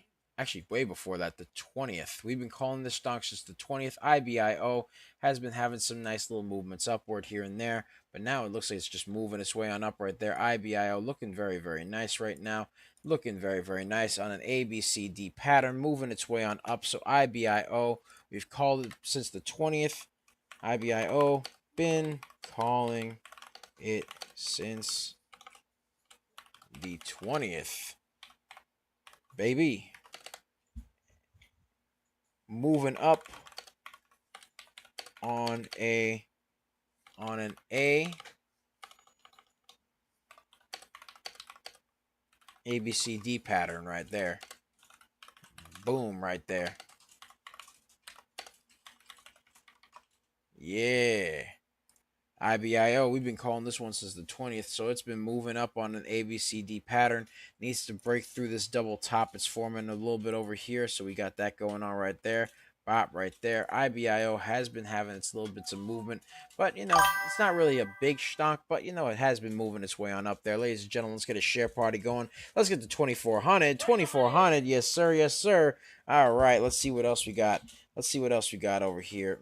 way before that, the 20th. We've been calling this stock since the 20th. IBIO has been having some nice little movements upward here and there, but now it looks like it's just moving its way on up right there. IBIO looking very, very nice right now. Looking very, very nice on an ABCD pattern, moving its way on up. So IBIO, we've called it since the 20th. IBIO, been calling it since the 20th. Baby. Moving up on an ABCD pattern right there. Boom, right there. Yeah. IBIO, we've been calling this one since the 20th, so it's been moving up on an ABCD pattern. Needs to break through this double top. It's forming a little bit over here, so we got that going on right there. Bop right there. IBIO has been having its little bits of movement, but, you know, it's not really a big stock, but, you know, it has been moving its way on up there. Ladies and gentlemen, let's get a share party going. Let's get to 2,400. 2,400, yes, sir, yes, sir. All right, let's see what else we got. Let's see what else we got over here.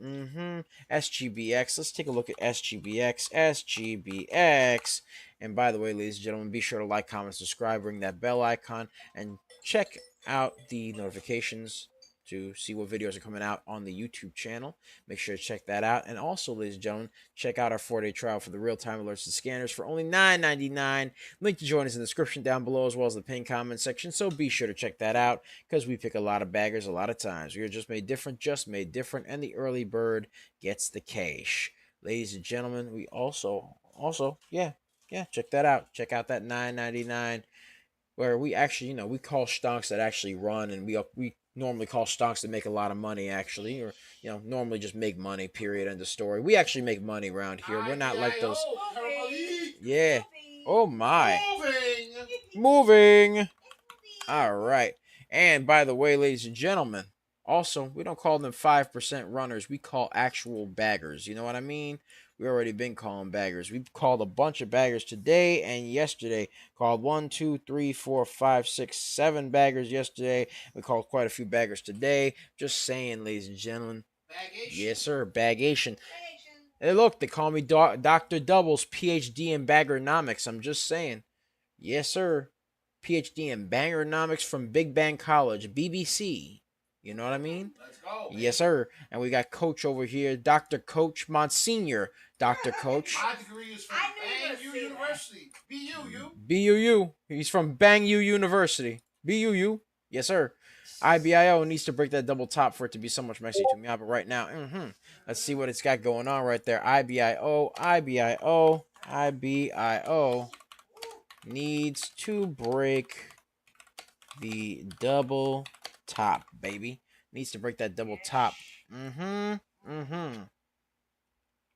SGBX. Let's take a look at SGBX SGBX. And by the way, ladies and gentlemen, be sure to like, comment, subscribe, ring that bell icon, and check out the notifications to see what videos are coming out on the YouTube channel. Make sure to check that out. And also, ladies and gentlemen, check out our 4-day trial for the real-time alerts and scanners for only $9.99. Link to join us in the description down below, as well as the pinned comment section. So be sure to check that out, because we pick a lot of baggers a lot of times. We are just made different, and the early bird gets the cash. Ladies and gentlemen, we also, yeah, check that out. Check out that $9.99, where we actually, we call stonks that actually run, and we normally call stonks that make a lot of money, actually, or normally just make money. Period. End of story. We actually make money around here. We're not like those. Yeah. Oh my. Moving. All right. And by the way, ladies and gentlemen, also, we don't call them 5% runners. We call actual baggers. You know what I mean? We already been calling baggers. We've called a bunch of baggers today and yesterday. Called 1, 2, 3, 4, 5, 6, 7 baggers yesterday. We called quite a few baggers today. Just saying, ladies and gentlemen. Bagation. Yes, sir. Bagation. Hey, look, they call me Dr. Doubles, PhD in Baggernomics. I'm just saying. Yes, sir. PhD in Bangernomics from Big Bang College, BBC. You know what I mean? Let's go. Yes, sir. And we got Coach over here, Dr. Coach Monsignor. Dr. Coach. My degree is from Bang U University. BUU. BUU. He's from Bang U University. BUU. Yes, sir. IBIO needs to break that double top for it to be so much messy to me. But right now, let's see what it's got going on right there. IBIO, IBIO, IBIO needs to break the double top, baby. Needs to break that double top.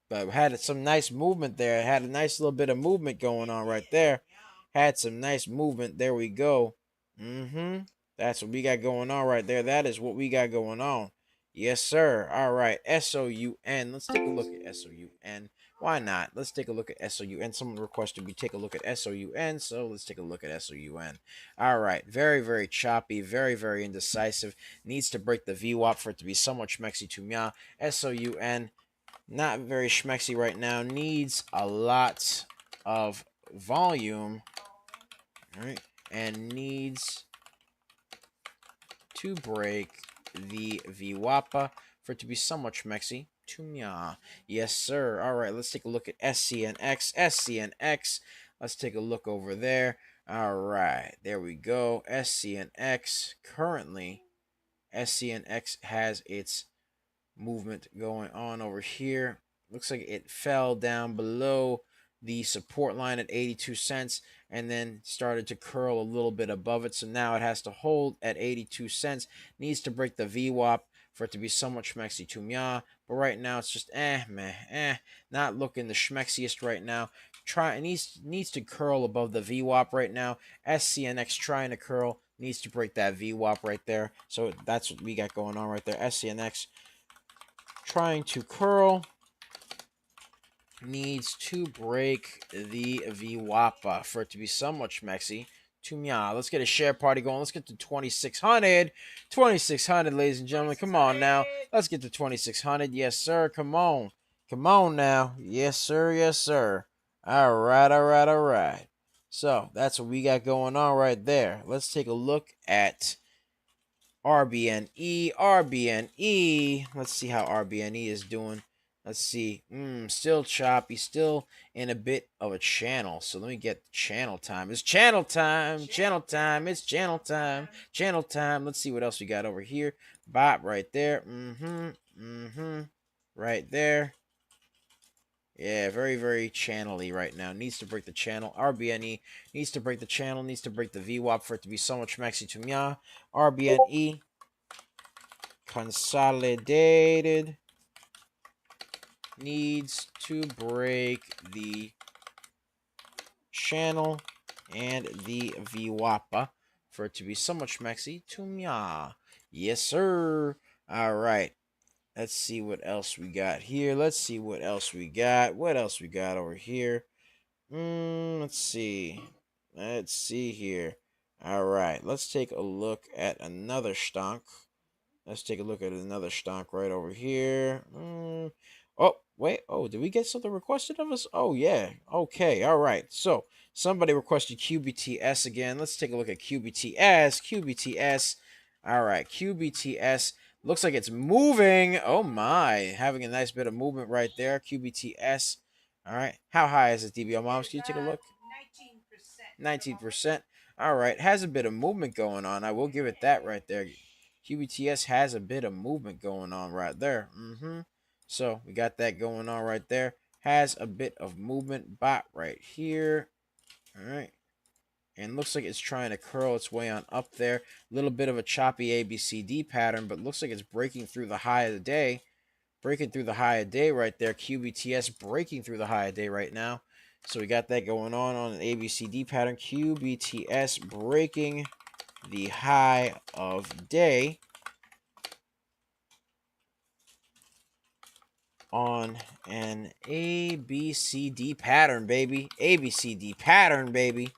But had some nice movement there. Had a nice little bit of movement going on right there. Had some nice movement. There we go. That's what we got going on right there. That is what we got going on. Yes, sir. All right. SOUN. Let's take a look at SOUN. Why not? Let's take a look at SOUN. Someone requested we take a look at SOUN, so let's take a look at SOUN. All right. Very, very choppy. Very, very indecisive. Needs to break the VWAP for it to be somewhat schmexy to me. SOUN. Not very schmexy right now. Needs a lot of volume. All right. And needs to break the VWAP for it to be somewhat schmexy to me. Yes, sir. All right. Let's take a look at SCNX. SCNX. Let's take a look over there. All right. There we go. SCNX. Currently, SCNX has its movement going on over here. Looks like it fell down below the support line at 82 cents and then started to curl a little bit above it. So now it has to hold at 82 cents. Needs to break the VWAP for it to be somewhat schmexy to me. But right now it's just not looking the schmexiest right now. Needs to curl above the VWAP right now. SCNX trying to curl, needs to break that VWAP right there. So that's what we got going on right there. SCNX trying to curl, needs to break the VWAP for it to be somewhat schmexy to me. Let's get a share party going. Let's get to 2,600. 2,600, ladies and gentlemen. Come on now. Let's get to 2,600. Yes, sir. Come on. Come on now. Yes, sir. Yes, sir. All right, all right, all right. So that's what we got going on right there. Let's take a look at RBNE. RBNE. Let's see how RBNE is doing. Let's see. Still choppy. Still in a bit of a channel. So let me get channel time. It's channel time. Channel time. It's channel time. Channel time. Let's see what else we got over here. Bop right there. Right there. Yeah, very, very channel-y right now. Needs to break the channel. RBNE needs to break the channel. Needs to break the VWAP for it to be so much maxi to me. RBNE consolidated needs to break the channel and the VWAP for it to be so much maxi to me. Yes, sir. All right. Let's see what else we got here. Let's see what else we got. What else we got over here? Let's see. Let's see here. All right. Let's take a look at another stonk. Let's take a look at another stock right over here. Oh, wait. Oh, did we get something requested of us? Oh, yeah. Okay. All right. So somebody requested QBTS again. Let's take a look at QBTS. QBTS. All right. QBTS. Looks like it's moving. Oh, my. Having a nice bit of movement right there. QBTS. All right. How high is it, DBL Moms? Can you take a look? 19%. 19%. All right. Has a bit of movement going on. I will give it that right there. QBTS has a bit of movement going on right there. So we got that going on right there. Has a bit of movement bot right here. All right. And looks like it's trying to curl its way on up there. A little bit of a choppy ABCD pattern, but looks like it's breaking through the high of the day. Breaking through the high of day right there. QBTS breaking through the high of day right now. So we got that going on an ABCD pattern. QBTS breaking the high of day on an ABCD pattern, baby. ABCD pattern, baby.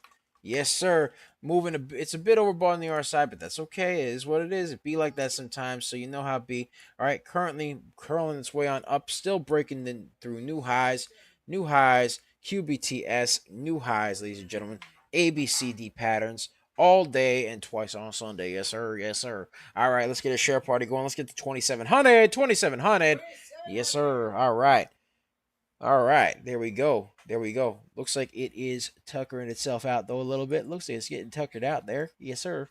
Yes, sir. Moving it's a bit overbought on the RSI, but that's okay. It is what it is. It be like that sometimes, so you know how it be. All right, currently curling its way on up, still breaking through new highs. New highs. QBTS, new highs, ladies and gentlemen. ABCD patterns all day and twice on Sunday. Yes, sir. Yes, sir. All right, let's get a share party going. Let's get to 2,700. 2,700. Yes, sir. All right. All right. There we go. There we go. Looks like it is tuckering itself out, though, a little bit. Looks like it's getting tuckered out there. Yes, sir.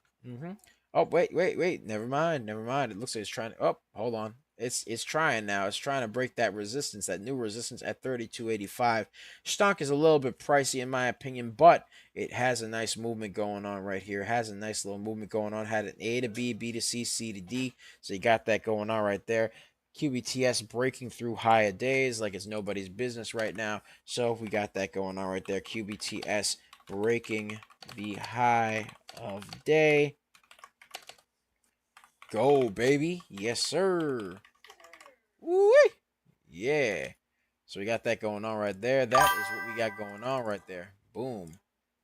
Oh, wait. Never mind. Never mind. It looks like it's trying to. Oh, hold on. It's trying now. It's trying to break that resistance, that new resistance at 32.85. Stock is a little bit pricey in my opinion, but it has a nice movement going on right here. It has a nice little movement going on. Had an A to B, B to C, C to D. So you got that going on right there. QBTS breaking through higher days like it's nobody's business right now. So we got that going on right there. QBTS breaking the high of day. Go, baby. Yes, sir. Woo! Yeah. So we got that going on right there. That is what we got going on right there. Boom.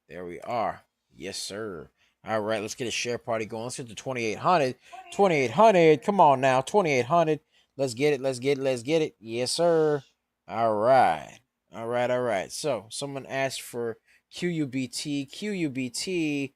There we are. Yes, sir. All right, let's get a share party going. Let's get to 2,800. 2,800. Come on now. 2,800. Let's get it. Let's get it. Let's get it. Yes, sir. All right. All right. All right. So someone asked for QUBT. QUBT.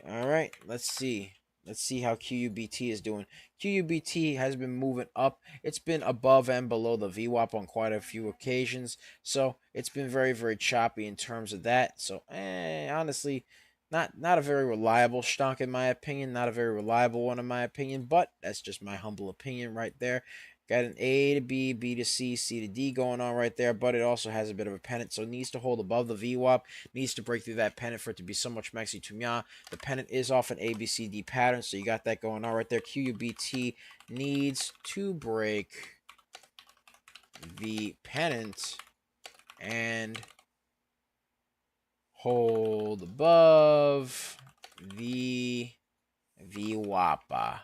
All right. Let's see. Let's see how QUBT is doing. QUBT has been moving up. It's been above and below the VWAP on quite a few occasions. So it's been very, very choppy in terms of that. So honestly, not a very reliable stock in my opinion. Not a very reliable one in my opinion. But that's just my humble opinion right there. Got an A to B, B to C, C to D going on right there, but it also has a bit of a pennant, so it needs to hold above the VWAP, needs to break through that pennant for it to be so much maxi to mia. The pennant is off an ABCD pattern, so you got that going on right there. QUBT needs to break the pennant and hold above the VWAP.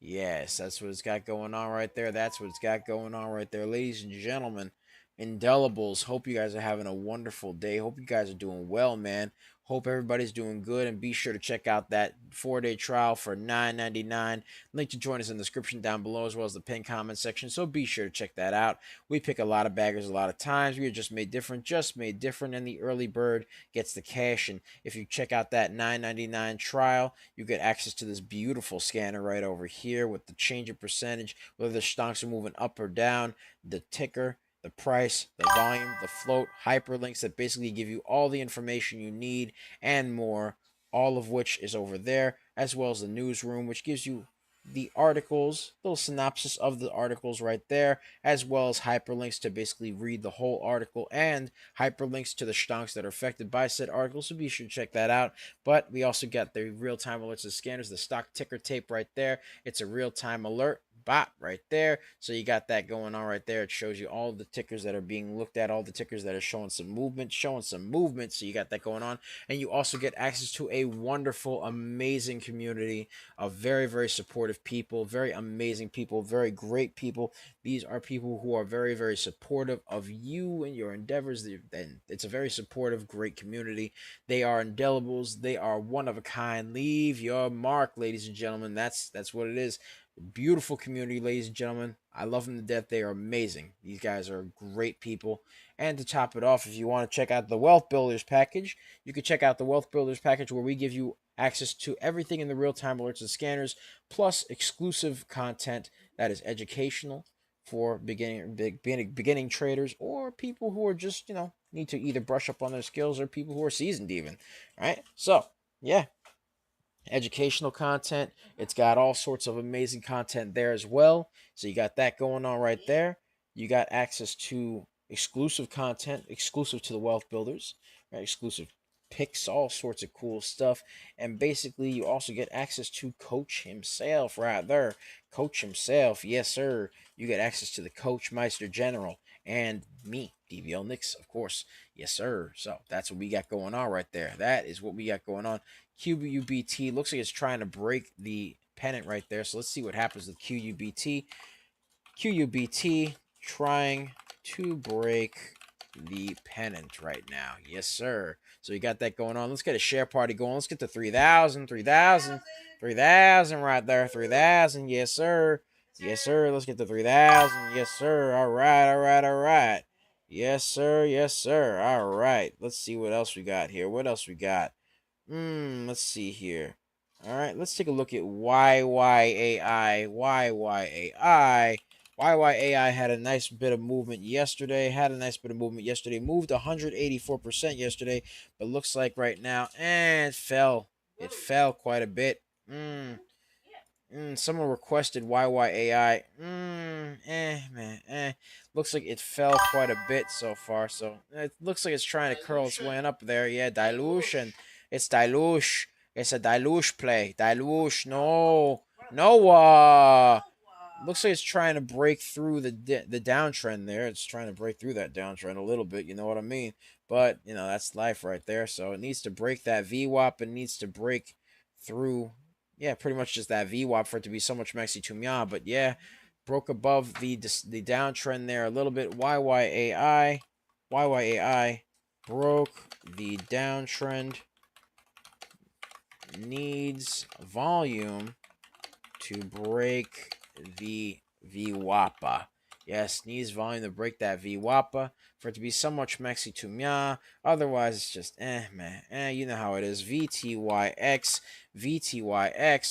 Yes, that's what it's got going on right there. That's what it's got going on right there. Ladies and gentlemen, indelibles, hope you guys are having a wonderful day. Hope you guys are doing well, man. Hope everybody's doing good, and be sure to check out that 4-day trial for $9.99. Link to join us in the description down below, as well as the pinned comment section, so be sure to check that out. We pick a lot of baggers a lot of times. We are just made different, and the early bird gets the cash. And if you check out that $9.99 trial, you get access to this beautiful scanner right over here with the change of percentage, whether the stocks are moving up or down, the ticker, the price, the volume, the float, hyperlinks that basically give you all the information you need and more, all of which is over there, as well as the newsroom, which gives you the articles, little synopsis of the articles right there, as well as hyperlinks to basically read the whole article and hyperlinks to the stocks that are affected by said article. So be sure to check that out. But we also got the real-time alerts and scanners, the stock ticker tape right there. It's a real-time alert bot right there. So you got that going on right there. It shows you all the tickers that are being looked at, all the tickers that are showing some movement. So you got that going on. And you also get access to a wonderful, amazing community of very, very supportive people, very amazing people, very great people. These are people who are very, very supportive of you and your endeavors. And it's a very supportive, great community. They are indelibles. They are one of a kind. Leave your mark, ladies and gentlemen. That's what it is. Beautiful community, ladies and gentlemen. I love them to death. They are amazing. These guys are great people. And to top it off, if you want to check out the Wealth Builders package, you can check out the Wealth Builders package where we give you access to everything in the real-time alerts and scanners, plus exclusive content that is educational for beginning traders or people who are just, need to either brush up on their skills or people who are seasoned even. All right? So, yeah, educational content. It's got all sorts of amazing content there as well. So you got that going on right there. You got access to exclusive content, exclusive to the Wealth Builders, right? Exclusive picks, all sorts of cool stuff. And basically, you also get access to Coach himself right there. Coach himself, yes, sir. You get access to the Coach Meister General and me, DVL Nix, of course. Yes, sir. So that's what we got going on right there. That is what we got going on. QUBT looks like it's trying to break the pennant right there. So let's see what happens with QUBT. QUBT trying to break the pennant right now. Yes, sir. So you got that going on. Let's get a share party going. Let's get to 3,000, 3,000, 3,000 right there. 3,000. Yes, sir. Yes, sir. Let's get to 3,000. Yes, sir. All right, all right, all right. Yes, sir. Yes, sir. All right. Let's see what else we got here. What else we got? Let's see here. All right, let's take a look at YYAI. YYAI. YYAI had a nice bit of movement yesterday. Moved 184% yesterday, but looks like right now, it fell. It fell quite a bit. Someone requested YYAI. Man. Looks like it fell quite a bit so far. So it looks like it's trying to curl its way up there. Yeah, dilution. It's dilution. It's a dilution play. Dilution. No. No. Looks like it's trying to break through the downtrend there. It's trying to break through that downtrend a little bit. You know what I mean? But, that's life right there. So it needs to break that VWAP. It needs to break through, yeah, pretty much just that VWAP for it to be so much Maxi Tumya. But, yeah, broke above the downtrend there a little bit. YYAI broke the downtrend. Needs volume to break the VWAPA. Yes, needs volume to break that VWAPA for it to be so much Maxi Tumya. Otherwise, it's just man. You know how it is. VTYX.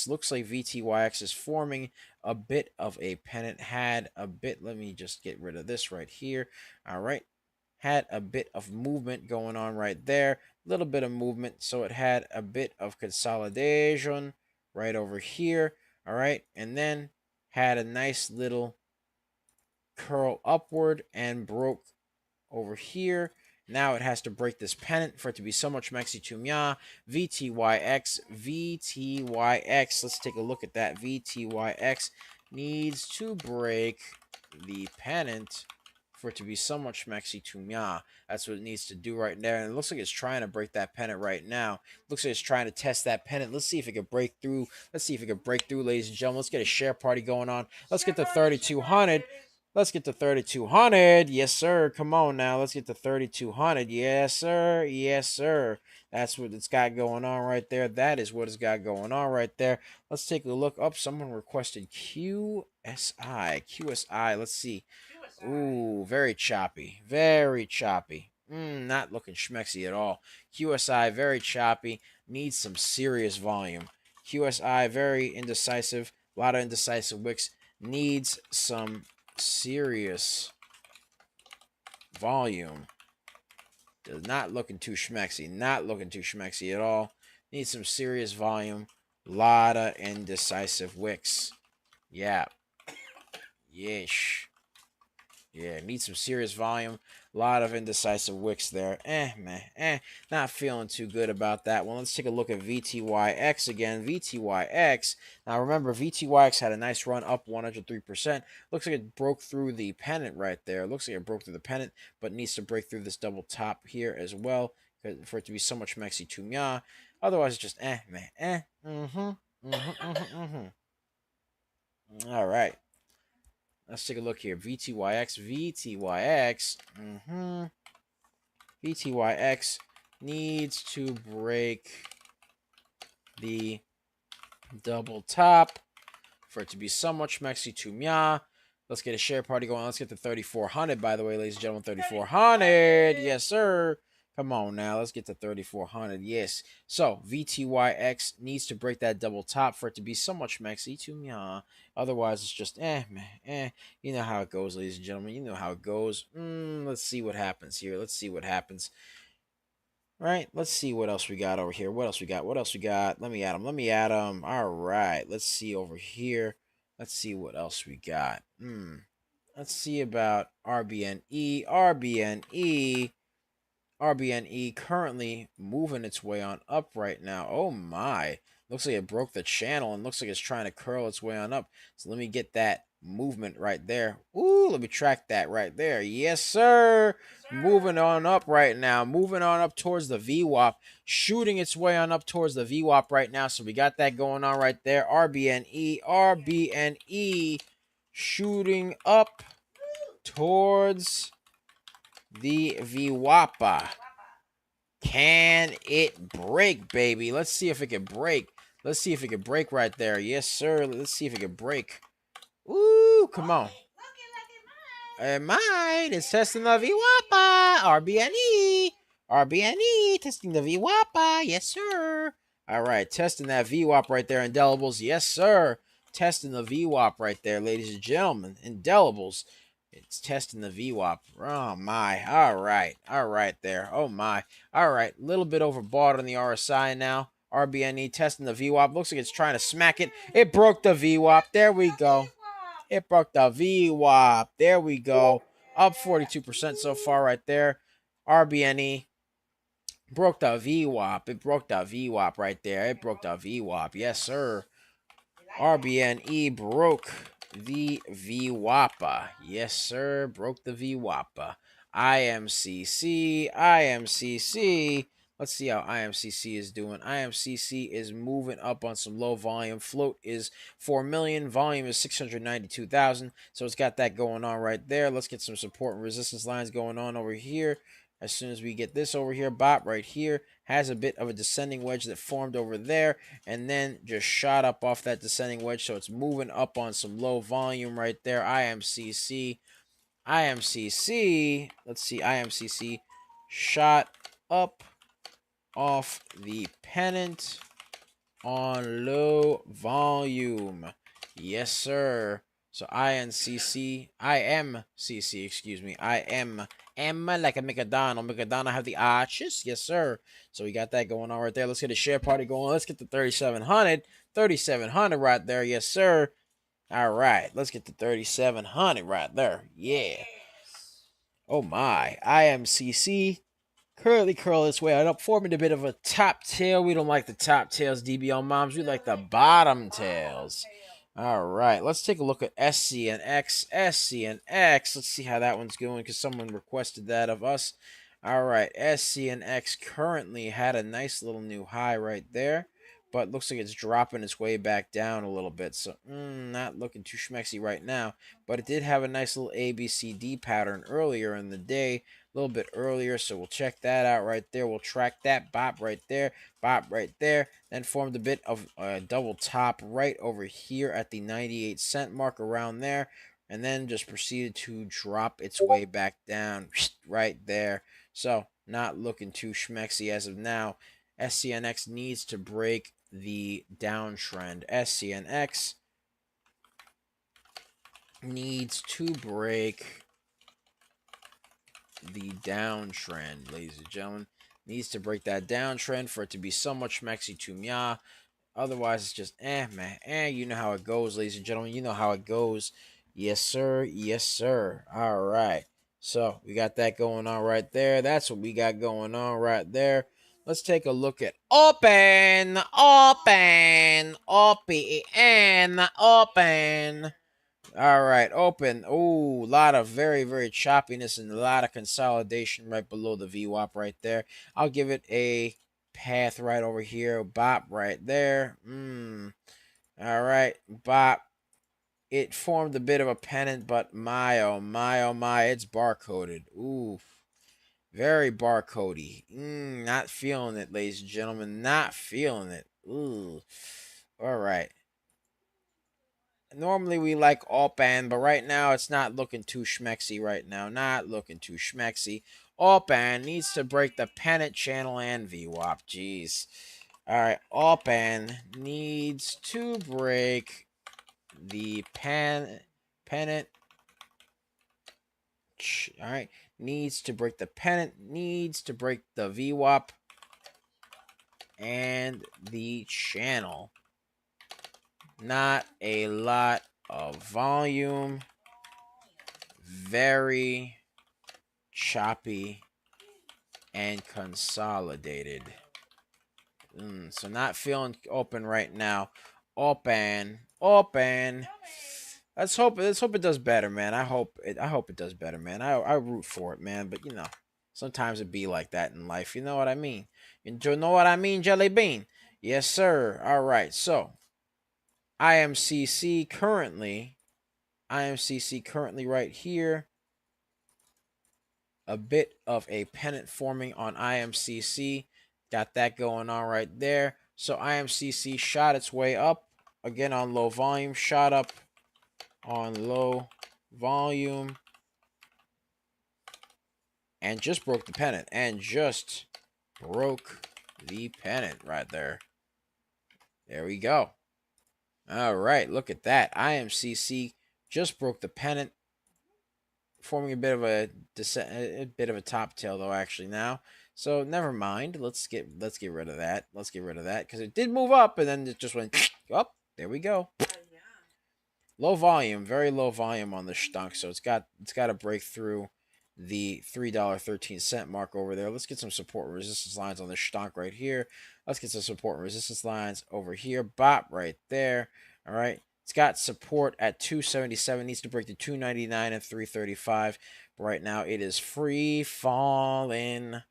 Looks like VTYX is forming a bit of a pennant. Let me just get rid of this right here. All right. Had a bit of movement going on right there. Little bit of movement. So it had a bit of consolidation right over here. All right. And then had a nice little curl upward and broke over here. Now it has to break this pennant for it to be so much Maxi Tumya. VTYX. Let's take a look at that. VTYX needs to break the pennant for it to be so much Maxi Tumya. That's what it needs to do right there. And it looks like it's trying to break that pennant right now. Looks like it's trying to test that pennant. Let's see if it can break through. Ladies and gentlemen. Let's get a share party going on. Let's get to 3,200. Let's get to 3,200. Yes, sir. Come on now. Let's get to 3,200. Yes, sir. Yes, sir. That's what it's got going on right there. That is what it's got going on right there. Let's take a look up. Someone requested QSI. QSI. Let's see. Ooh, very choppy. Very choppy. Not looking schmexy at all. QSI, very choppy. Needs some serious volume. QSI, very indecisive. A lot of indecisive wicks. Needs some serious volume. Does not looking too schmexy. Not looking too schmexy at all. Needs some serious volume. Lot of indecisive wicks. Yeah. Yeesh. Yeah, needs some serious volume. A lot of indecisive wicks there. Man. Not feeling too good about that one. Let's take a look at VTYX again. VTYX. Now remember, VTYX had a nice run up 103%. Looks like it broke through the pennant right there. Looks like it broke through the pennant, but needs to break through this double top here as well for it to be so much Maxi Tumya. Otherwise, it's just man. All right. Let's take a look here. VTYX. VTYX needs to break the double top for it to be somewhat schmexy to mya. Let's get a share party going. Let's get the 3,400, by the way, ladies and gentlemen. 3,400. Yes, sir. Come on now. Let's get to 3,400. Yes. So, VTYX needs to break that double top for it to be somewhat schmexy to mya. Otherwise, it's just meh. You know how it goes, ladies and gentlemen. You know how it goes. Let's see what happens here. Let's see what happens. Right, let's see what else we got over here. What else we got? What else we got? Let me add them. Let me add them. All right, let's see over here. Let's see what else we got. Let's see about RBNE. RBNE currently moving its way on up right now. Oh my. Looks like it broke the channel and looks like it's trying to curl its way on up. So let me get that movement right there. Ooh, let me track that right there. Yes, sir. Moving on up right now. Moving on up towards the VWAP. Shooting its way on up towards the VWAP right now. So we got that going on right there. RBNE shooting up towards the VWAP. Can it break, baby? Let's see if it can break. Let's see if it can break right there. Yes, sir. Let's see if it can break. Ooh, come on. It might. It's testing the VWAPA. RBNE. RBNE. Testing the VWAPA. Yes, sir. All right. Testing that VWAP right there. Indelibles. Yes, sir. Testing the VWAP right there, ladies and gentlemen. Indelibles. It's testing the VWAP. Oh, my. All right. All right there. Oh, my. All right. A little bit overbought on the RSI now. RBNE testing the VWAP. Looks like it's trying to smack it. It broke the VWAP. There we go. It broke the VWAP. There we go. Up 42% so far right there. RBNE broke the VWAP. It broke the VWAP right there. It broke the VWAP. Yes, sir. RBNE broke the VWAP. Yes, sir. Broke the VWAP. IMCC. Let's see how IMCC is doing. IMCC is moving up on some low volume. Float is 4 million. Volume is 692,000. So it's got that going on right there. Let's get some support and resistance lines going on over here. As soon as we get this over here, bot right here has a bit of a descending wedge that formed over there and then just shot up off that descending wedge. So it's moving up on some low volume right there. IMCC. Let's see. IMCC shot up off the pennant on low volume. Yes, sir. So IMCC, excuse me. M like a McDonald. McDonald have the arches. Yes, sir. So we got that going on right there. Let's get a share party going. Let's get the 3,700. 3,700 right there. Yes, sir. All right. Let's get the 3,700 right there. Yeah. Oh, my. IMCC currently curl this way up, forming a bit of a top tail. We don't like the top tails, DBL moms. We like the bottom tails. All right, let's take a look at SCNX. Let's see how that one's going because someone requested that of us. All right, SCNX currently had a nice little new high right there, but looks like it's dropping its way back down a little bit. So, not looking too schmexy right now, but it did have a nice little ABCD pattern earlier in the day, a little bit earlier, so we'll check that out right there. We'll track that bop right there, then formed a bit of a double top right over here at the 98-cent mark around there, and then just proceeded to drop its way back down right there. So, not looking too schmexy as of now. SCNX needs to break the downtrend. SCNX needs to break the downtrend, ladies and gentlemen. Needs to break that downtrend for it to be somewhat schmexy to mya. Otherwise, it's just man. You know how it goes, ladies and gentlemen. You know how it goes. Yes, sir. Yes, sir. All right. So we got that going on right there. That's what we got going on right there. Let's take a look at open. All right, open. Oh, a lot of very, very choppiness and a lot of consolidation right below the VWAP right there. I'll give it a path right over here. Bop right there. All right, bop. It formed a bit of a pennant, but oh my, it's barcoded. Ooh, very barcodey. Not feeling it, ladies and gentlemen. Not feeling it. Ooh. All right. Normally we like Alpan, but right now it's not looking too schmexy right now. Not looking too schmexy. Alpan needs to break the pennant channel and VWAP. Jeez. Alright, Alpan needs to break the pennant. Alright, needs to break the pennant, needs to break the VWAP and the channel. Not a lot of volume. Very choppy and consolidated. So not feeling open right now. Open. Let's hope it does better, man. I hope it does better, man. I root for it, man. But sometimes it be like that in life. You know what I mean? You know what I mean, Jelly Bean? Yes, sir. All right. So IMCC currently right here. A bit of a pennant forming on IMCC. Got that going on right there. So IMCC shot its way up again on low volume, shot up on low volume, and just broke the pennant. Right there. There we go. All right, look at that. IMCC just broke the pennant, forming a bit of a top tail though actually now. So never mind. Let's get rid of that. Let's get rid of that because it did move up and then it just went up. There we go. Low volume, very low volume on the stunk. So it's got to break through the $3.13 mark over there. Let's get some support and resistance lines on the stunk right here. Let's get some support and resistance lines over here. Bop right there. All right. It's got support at 277. Needs to break to 299 and 335. But right now it is free falling.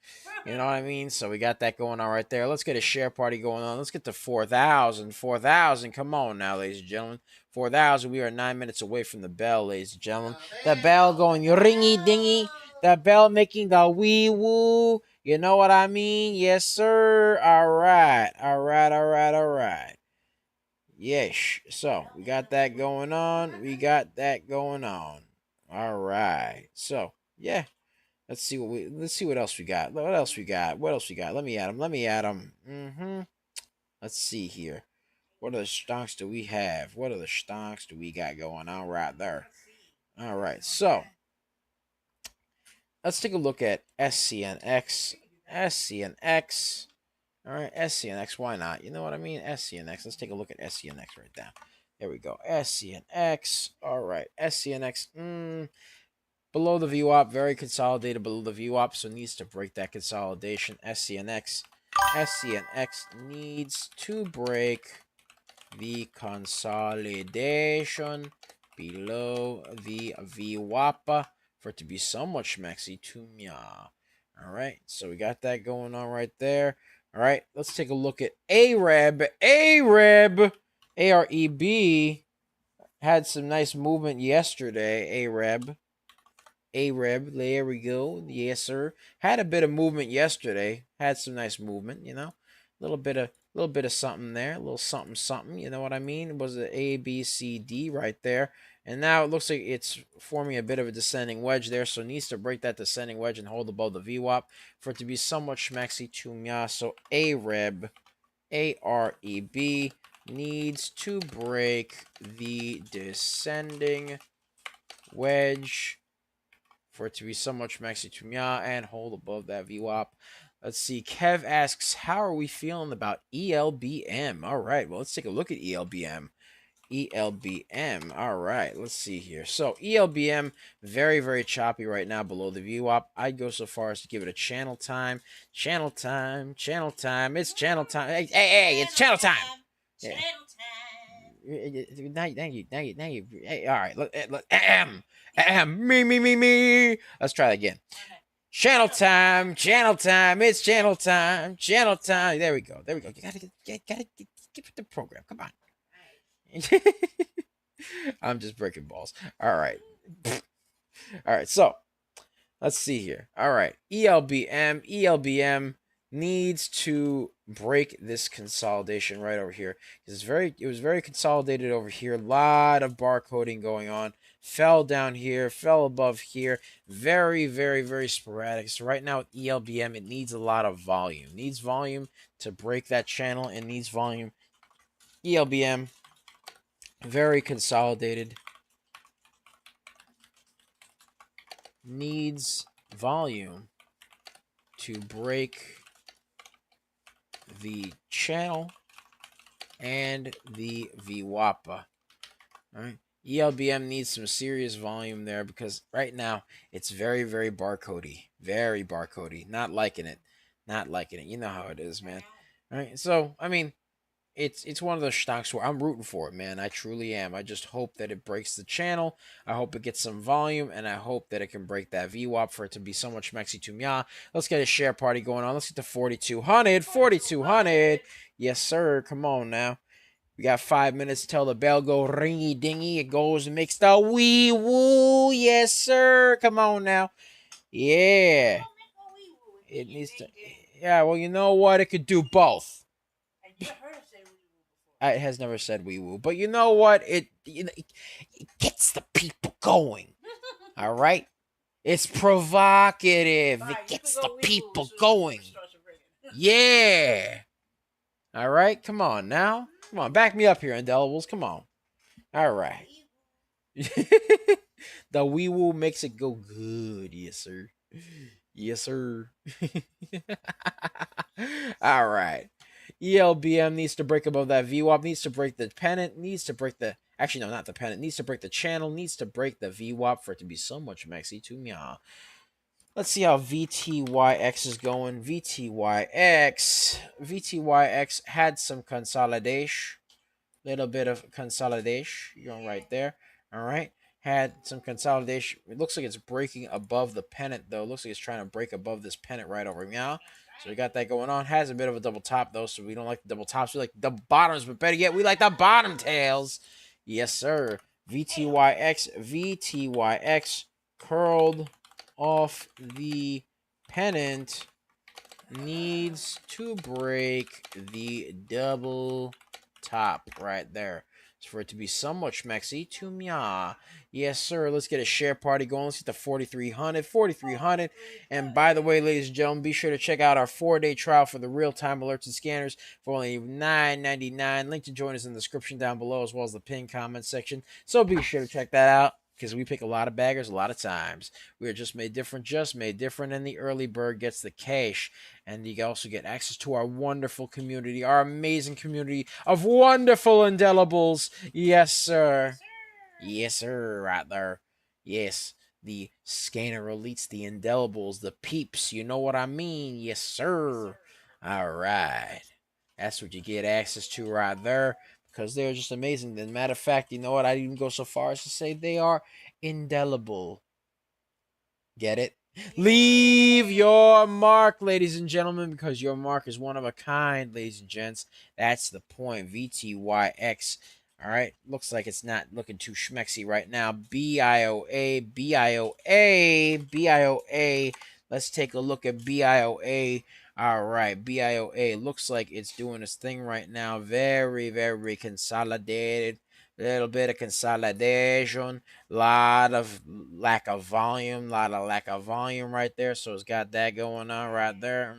You know what I mean? So we got that going on right there. Let's get a share party going on. Let's get to 4,000. 4,000. Come on now, ladies and gentlemen. 4,000. We are 9 minutes away from the bell, ladies and gentlemen. The bell going ringy dingy. The bell making the wee woo. You know what I mean? Yes, sir. All right. Yes. So we got that going on. All right. So yeah. Let's see what else we got. What else we got? Let me add them. Let's see here. What other stocks do we have? What other stocks do we got going on right there? All right. So let's take a look at SCNX. All right, SCNX, why not? You know what I mean? SCNX. Let's take a look at SCNX right now. There we go. SCNX. All right, SCNX. Below the VWAP, very consolidated below the VWAP, so needs to break that consolidation. SCNX needs to break the consolidation below the VWAP for it to be somewhat schmexy to me. All right, so we got that going on right there. All right, let's take a look at AREB. AREB had some nice movement yesterday. AREB, there we go. Yes, sir. Had a bit of movement yesterday. Had some nice movement, a little bit of something there, a little something. You know what I mean? It was an A, B, C, D right there. And now it looks like it's forming a bit of a descending wedge there, so it needs to break that descending wedge and hold above the VWAP for it to be somewhat schmexy to me. So AREB, AREB needs to break the descending wedge for it to be somewhat schmexy to me and hold above that VWAP. Let's see. Kev asks, how are we feeling about ELBM? All right, well, let's take a look at ELBM. All right, let's see here. So ELBM, very, very choppy right now below the VWAP. I'd go so far as to give it a channel time. It's channel time. Hey, it's channel time. Thank you. Hey, all right, look, me. Let's try that again. Channel time. It's channel time. There we go. You gotta get with the program. Come on. I'm just breaking balls. All right. So let's see here. All right. ELBM needs to break this consolidation right over here. It was very consolidated over here. A lot of barcoding going on. Fell down here, fell above here. Very, very, very sporadic. So right now with ELBM, it needs a lot of volume. It needs volume to break that channel. It needs volume. ELBM, very consolidated. Needs volume to break the channel and the VWAP. All right. ELBM needs some serious volume there because right now it's very, very barcodey. Very barcodey. Not liking it. Not liking it. You know how it is, man. All right. So, I mean, it's one of those stocks where I'm rooting for it, man. I truly am. I just hope that it breaks the channel. I hope it gets some volume, and I hope that it can break that VWAP for it to be so much Mexi to Mya. Let's get a share party going on. Let's get to 4,200. 4,200. Yes, sir. Come on now. We got 5 minutes till the bell go ringy dingy. It goes and makes the wee woo. Yes, sir. Come on now. Yeah. It needs to. Yeah, well, you know what? It could do both. It has never said wee woo, but you know what? It gets the people going. All right, it's provocative. It gets the people going. Yeah. All right, come on now. Come on, back me up here, Indelibles. Come on. All right. The wee woo makes it go good. Yes, sir. Yes, sir. All right. ELBM needs to break above that VWAP, needs to break the pennant, needs to break the. Actually, no, not the pennant. Needs to break the channel, needs to break the VWAP for it to be so much Maxi to Mya. Let's see how VTYX is going. VTYX had some consolidation. Little bit of consolidation going right there. All right. Had some consolidation. It looks like it's breaking above the pennant, though. It looks like it's trying to break above this pennant right over now. So we got that going on. Has a bit of a double top, though, so we don't like the double tops. We like the double bottoms, but better yet, we like the bottom tails. Yes, sir. VTYX curled off the pennant. Needs to break the double top right there. For it to be so much Mexi to Mya. Yes, sir. Let's get a share party going. Let's get to 4,300. 4,300. And by the way, ladies and gentlemen, be sure to check out our 4-day trial for the real-time alerts and scanners for only $9.99. Link to join us in the description down below, as well as the pinned comment section. So be sure to check that out, because we pick a lot of baggers a lot of times. We are just made different, and the early bird gets the cash. And you also get access to our wonderful community, our amazing community of wonderful indelibles. Yes, sir. Yes, sir, right there. Yes, the scanner elites, the indelibles, the peeps. You know what I mean? Yes, sir. All right. That's what you get access to right there, because they're just amazing. As a matter of fact, you know what? I'd even go so far as to say they are indelible. Get it? Leave your mark, ladies and gentlemen, because your mark is one of a kind, ladies and gents. That's the point. VTYX. All right. Looks like it's not looking too schmexy right now. BIOA, BIOA, BIOA. Let's take a look at BIOA. All right. BIOA looks like it's doing its thing right now. Very, very consolidated. Little bit of consolidation, lot of lack of volume right there. So it's got that going on right there.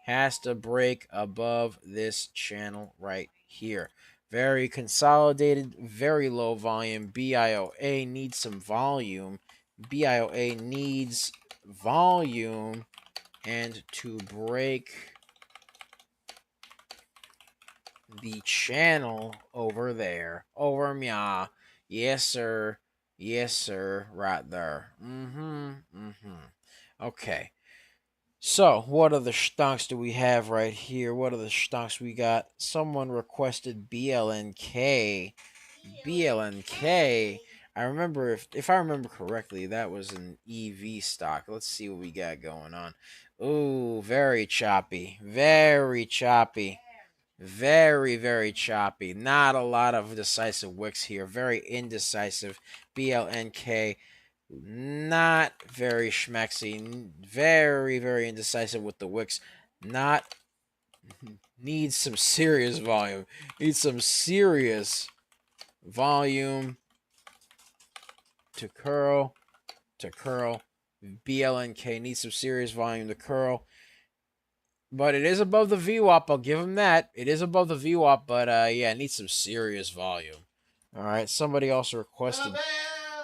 Has to break above this channel right here. Very consolidated, very low volume. BIOA needs some volume. BIOA needs volume, and to break the channel over there. Over Mya. Yes, sir. Yes, sir. Right there. Okay. So, what other stocks do we have right here? What other stocks we got? Someone requested BLNK. BLNK. I remember, if I remember correctly, that was an EV stock. Let's see what we got going on. Ooh, very choppy. Very choppy. Very, very choppy. Not a lot of decisive wicks here. Very indecisive. BLNK. Not very schmexy. Very, very indecisive with the wicks. Not Needs some serious volume. Needs some serious volume to curl. BLNK needs some serious volume to curl. But it is above the VWAP. I'll give him that. It is above the VWAP, but yeah, it needs some serious volume. All right. Somebody also requested.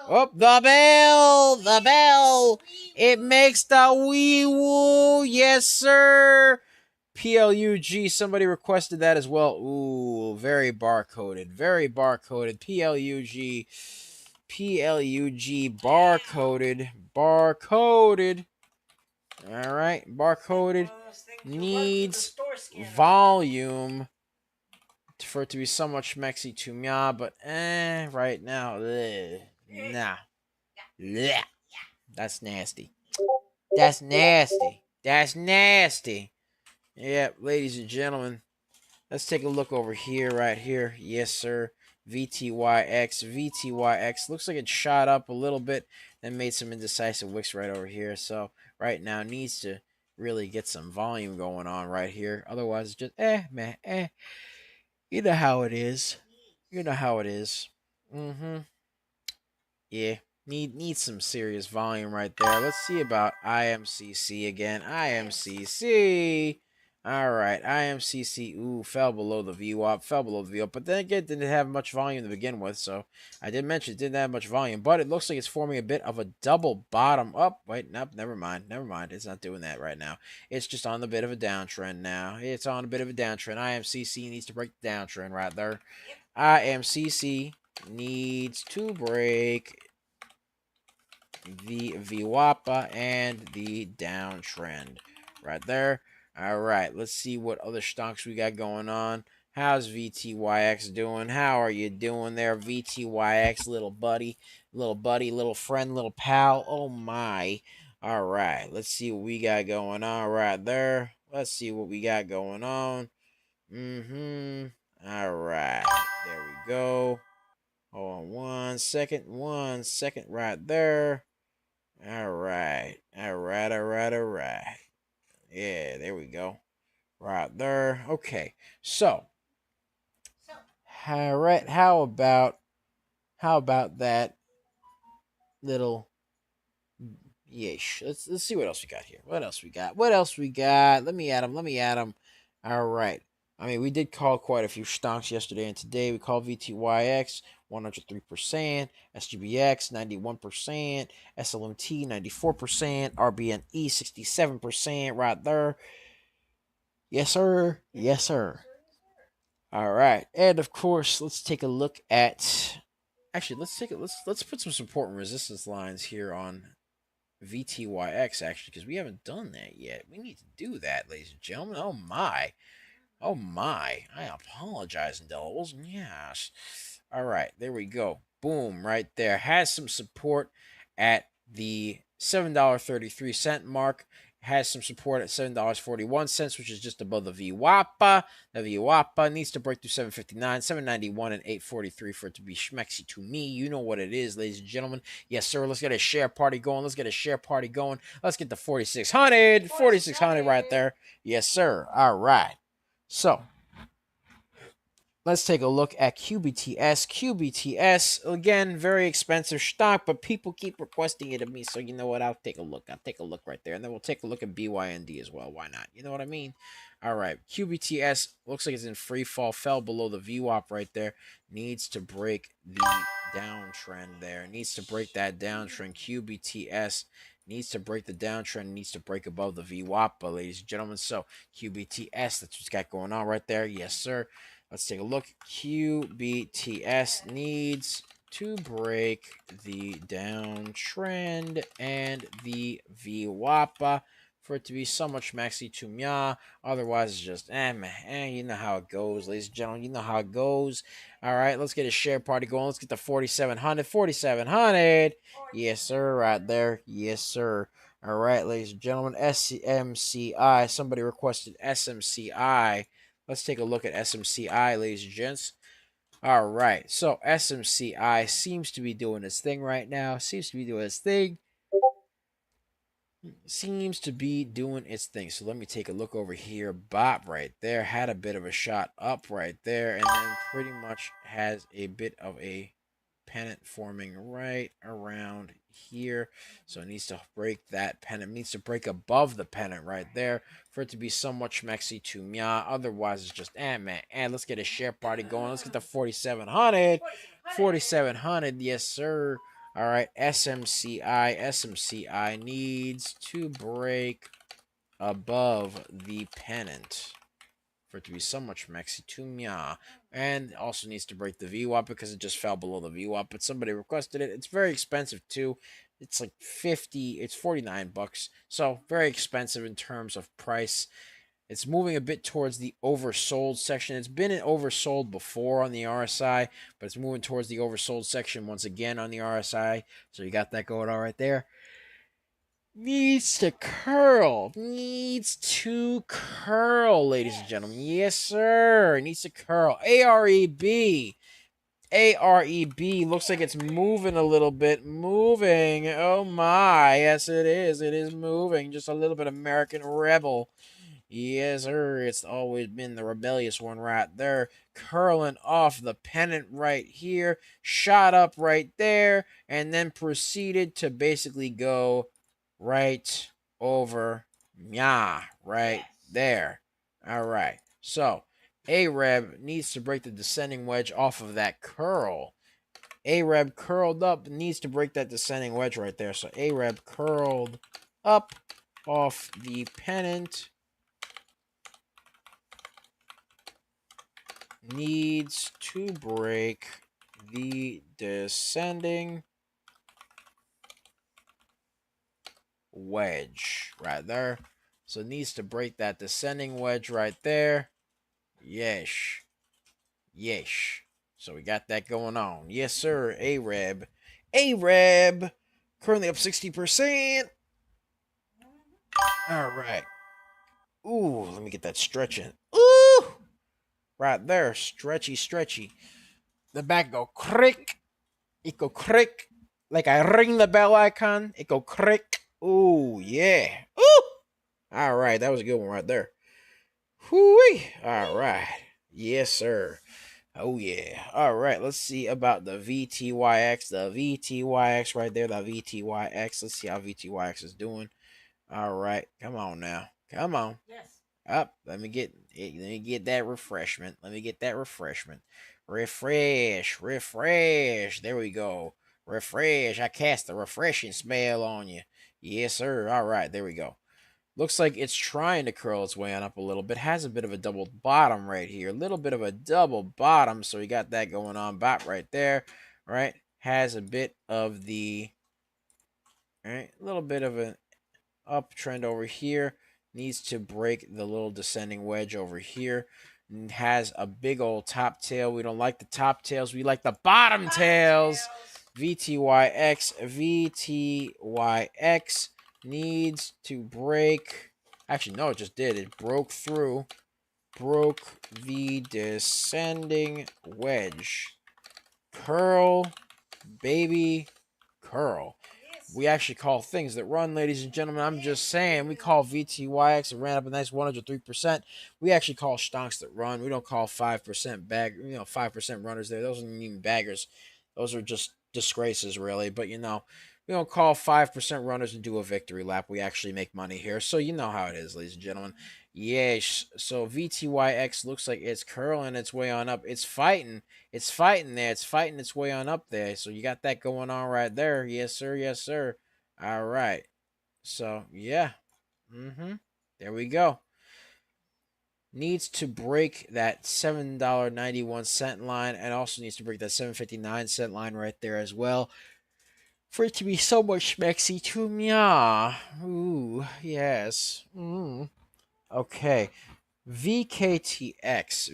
Oh, the bell! The bell! It makes the wee woo! Yes, sir! PLUG, somebody requested that as well. Ooh, very barcoded. Very barcoded. PLUG. PLUG, barcoded. Barcoded. All right, barcoded. Needs volume for it to be somewhat schmexy to me, but right now, nah. Blech. That's nasty. That's nasty. That's nasty. Yeah, ladies and gentlemen, let's take a look over here, right here. Yes, sir. VTYX. VTYX. Looks like it shot up a little bit, then made some indecisive wicks right over here. So right now needs to really get some volume going on right here. Otherwise, it's just man. You know how it is. You know how it is. Mm-hmm. Yeah. Need some serious volume right there. Let's see about IMCC again. IMCC. All right, IMCC. Ooh, fell below the VWAP. Fell below the VWAP. But then again, didn't have much volume to begin with. So I did mention it didn't have much volume. But it looks like it's forming a bit of a double bottom up. Wait, nope, never mind. Never mind. It's not doing that right now. It's just on a bit of a downtrend now. It's on a bit of a downtrend. IMCC needs to break the downtrend right there. IMCC needs to break the VWAPA and the downtrend right there. All right, let's see what other stocks we got going on. How's VTYX doing? How are you doing there, VTYX, little buddy, little friend, little pal? Oh my. All right, let's see what we got going on right there. Let's see what we got going on. All right, there we go. Hold on 1 second right there. All right. Yeah, there we go. Right there. Okay. So, all right. How about that little yeesh? Let's see what else we got here. What else we got? Let me add them. All right. I mean, we did call quite a few stocks yesterday and today. We called VTYX 103%, SGBX 91%, SLMT 94%, RBNE 67% right there. Yes, sir. Yes, sir. All right. And of course, let's take a look at actually let's put some support and resistance lines here on VTYX actually, because we haven't done that yet. We need to do that, ladies and gentlemen. Oh my. Oh my, I apologize, indelibles. Yes. All right, there we go. Boom, right there. Has some support at the $7.33 mark. Has some support at $7.41, which is just above the VWAPA. The VWAPA needs to break through 759, 791, and 843 for it to be schmexy to me. You know what it is, ladies and gentlemen. Yes, sir. Let's get a share party going. Let's get the 4,600. 4,600 right there. Yes, sir. All right. So, let's take a look at QBTS. QBTS, again, very expensive stock, but people keep requesting it of me. So, you know what? I'll take a look. Right there. And then we'll take a look at BYND as well. Why not? You know what I mean? All right. QBTS looks like it's in free fall. Fell below the VWAP right there. Needs to break the downtrend there. Needs to break that downtrend. QBTS needs to break the downtrend, needs to break above the VWAP, ladies and gentlemen. So QBTS, that's what's got going on right there. Yes, sir. Let's take a look. QBTS needs to break the downtrend and the VWAPA for it to be so much maxi to mya. Otherwise, it's just, you know how it goes, ladies and gentlemen. You know how it goes. All right, let's get a share party going. Let's get the 4,700. 4,700. Yes, sir, right there. Yes, sir. All right, ladies and gentlemen. SMCI. Somebody requested SMCI. Let's take a look at SMCI, ladies and gents. All right, so SMCI seems to be doing its thing right now. seems to be doing its thing. So let me take a look over here. Bop right there had a bit of a shot up right there, and then pretty much has a bit of a pennant forming right around here. So it needs to break that pennant. It needs to break above the pennant right there for it to be somewhat schmexy to mya. Otherwise, it's just man. And let's get a share party going. Let's get the 4,700. 4,700, yes sir. All right, SMCI needs to break above the pennant for it to be somewhat schmexy to mya. And also needs to break the VWAP because it just fell below the VWAP, but somebody requested it. It's very expensive too. It's like 50, it's 49 bucks. So very expensive in terms of price. It's moving a bit towards the oversold section. It's been oversold before on the RSI, but it's moving towards the oversold section once again on the RSI. So you got that going on right there. Needs to curl. Needs to curl, ladies and gentlemen. Yes, sir. Needs to curl. AREB. AREB looks like it's moving a little bit. Moving. Oh my. Yes, it is. It is moving. Just a little bit American Rebel. Yes, sir. It's always been the rebellious one right there. Curling off the pennant right here. Shot up right there. And then proceeded to basically go right over right there. All right. So, Arab needs to break the descending wedge off of that curl. Arab curled up, needs to break that descending wedge right there. So, Arab curled up off the pennant. Needs to break the descending wedge right there. So it needs to break that descending wedge right there. Yes. Yes. So we got that going on. Yes, sir. Arab. Arab. Currently up 60%. All right. Ooh, let me get that stretching. Ooh. Right there. Stretchy, stretchy. The back go crick. It go crick. Like I ring the bell icon. It go crick. Ooh, yeah. Ooh. All right. That was a good one right there. Whoo-wee. All right. Yes, sir. Oh, yeah. All right. Let's see about the VTYX. The VTYX right there. The VTYX. Let's see how VTYX is doing. All right. Come on now. Come on. Yes. Up. Let me get that refreshment. Let me get that refreshment. Refresh. Refresh. There we go. Refresh. I cast the refreshing spell on you. Yes, sir. All right. There we go. Looks like it's trying to curl its way on up a little bit. Has a bit of a double bottom right here. A little bit of a double bottom. So we got that going on. Bot right there. Right. Has a bit of the... Alright. A little bit of an uptrend over here. Needs to break the little descending wedge over here. And has a big old top tail. We don't like the top tails. We like the bottom tails. VTYX. VTYX needs to break. Actually, no, it just did. It broke through. Broke the descending wedge. Curl, baby, curl. We actually call things that run, ladies and gentlemen. I'm just saying, we call VTYX. It ran up a nice 103%. We actually call stonks that run. We don't call 5% 5% runners there. Those aren't even baggers. Those are just disgraces, really. But, we don't call 5% runners and do a victory lap. We actually make money here. So, you know how it is, ladies and gentlemen. Yes. So, VTYX looks like it's curling its way on up. It's fighting. It's fighting there. It's fighting its way on up there. So you got that going on right there. Yes, sir. Yes, sir. All right. So, yeah. There we go. Needs to break that $7.91 line and also needs to break that 7.59 line right there as well. For it to be so much schmexy to me. Ooh, yes. Okay. VKTX.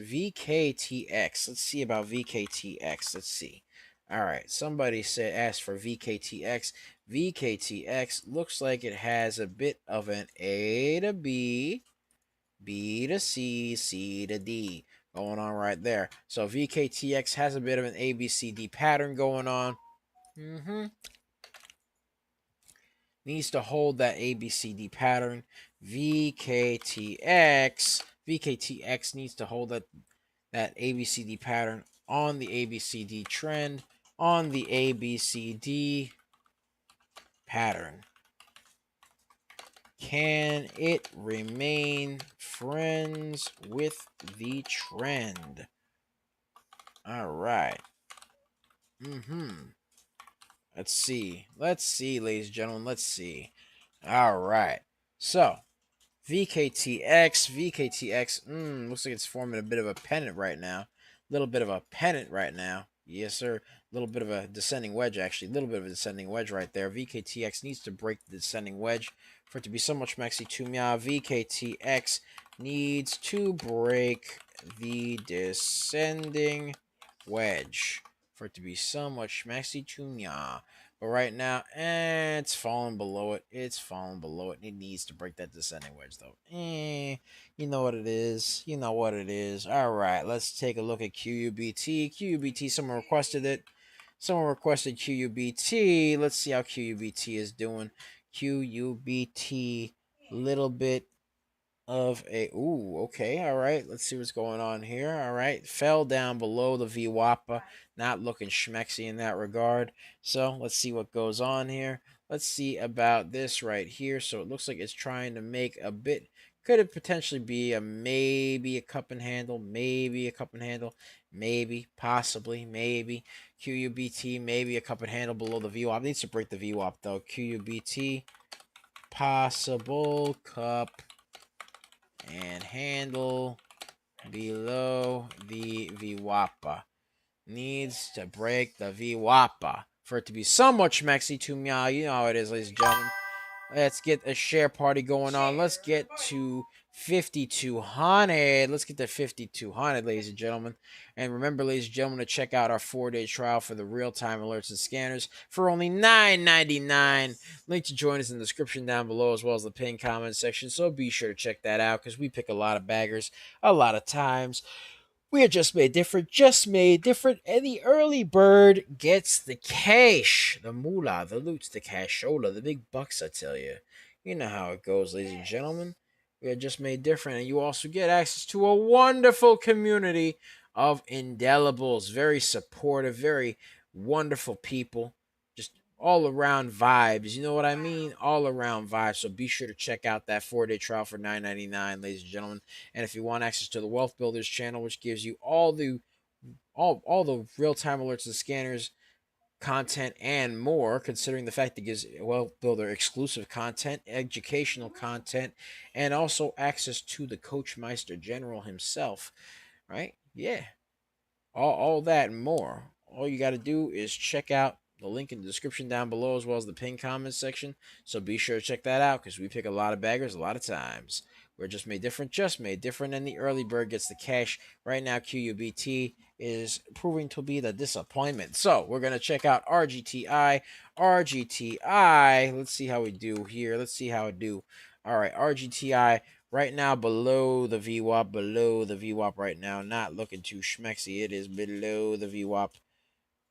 Let's see about VKTX. Let's see. All right. Somebody asked for VKTX. VKTX looks like it has a bit of an A to B, B to C, C to D going on right there. So VKTX has a bit of an A, B, C, D pattern going on. needs to hold that ABCD pattern. VKTX needs to hold that ABCD pattern on the ABCD trend, on the ABCD pattern. Can it remain friends with the trend? All right. Let's see. Let's see, ladies and gentlemen. Let's see. All right. So, VKTX, looks like it's forming a bit of a pennant right now. A little bit of a pennant right now. Yes, sir. A little bit of a descending wedge, actually. A little bit of a descending wedge right there. VKTX needs to break the descending wedge for it to be so much maxi tumya. VKTX needs to break the descending wedge for it to be so much maxi tumya. But right now, it's falling below it. It's falling below it. It needs to break that descending wedge, though. You know what it is. You know what it is. All right, let's take a look at QUBT. QUBT, someone requested it. Someone requested QUBT. Let's see how QUBT is doing. QUBT, little bit of a okay, all right, let's see what's going on here. All right, fell down below the VWAPA, not looking schmexy in that regard. So let's see what goes on here. Let's see about this right here. So it looks like it's trying to make a bit, could it potentially be a maybe a cup and handle, maybe a cup and handle, maybe, possibly, maybe QUBT, maybe a cup and handle below the VWAP. Needs to break the VWAP though. QUBT, possible cup and handle below the VWAPA. Needs to break the VWAPA for it to be somewhat schmexy to me. You know how it is, ladies and gentlemen. Let's get a share party going on. Let's get to 5,200. Let's get to 5,200, ladies and gentlemen. And remember, ladies and gentlemen, to check out our 4-day trial for the real-time alerts and scanners for only $9.99. Link to join us in the description down below, as well as the pinned comment section. So be sure to check that out, because we pick a lot of baggers a lot of times. We are just made different, and the early bird gets the cash, the moolah, the loot, the cashola, the big bucks, I tell you. You know how it goes, ladies and gentlemen. We are just made different, and you also get access to a wonderful community of indelibles, very supportive, very wonderful people, just all around vibes. You know what I mean? All around vibes. So be sure to check out that 4-day trial for $9.99, ladies and gentlemen. And if you want access to the Wealth Builders channel, which gives you all the real-time alerts and scanners, content, and more, considering the fact that it gives Wealth Builder exclusive content, educational content, and also access to the Coach Meister General himself, right? Yeah. All that and more. All you got to do is check out the link in the description down below, as well as the pinned comments section. So be sure to check that out, because we pick a lot of baggers a lot of times. We're just made different, and the early bird gets the cash. Right now, QUBT is proving to be the disappointment. So we're going to check out RGTI. RGTI. Let's see how we do here. Let's see how it do. All right, RGTI right now below the VWAP right now. Not looking too schmexy. It is below the VWAP.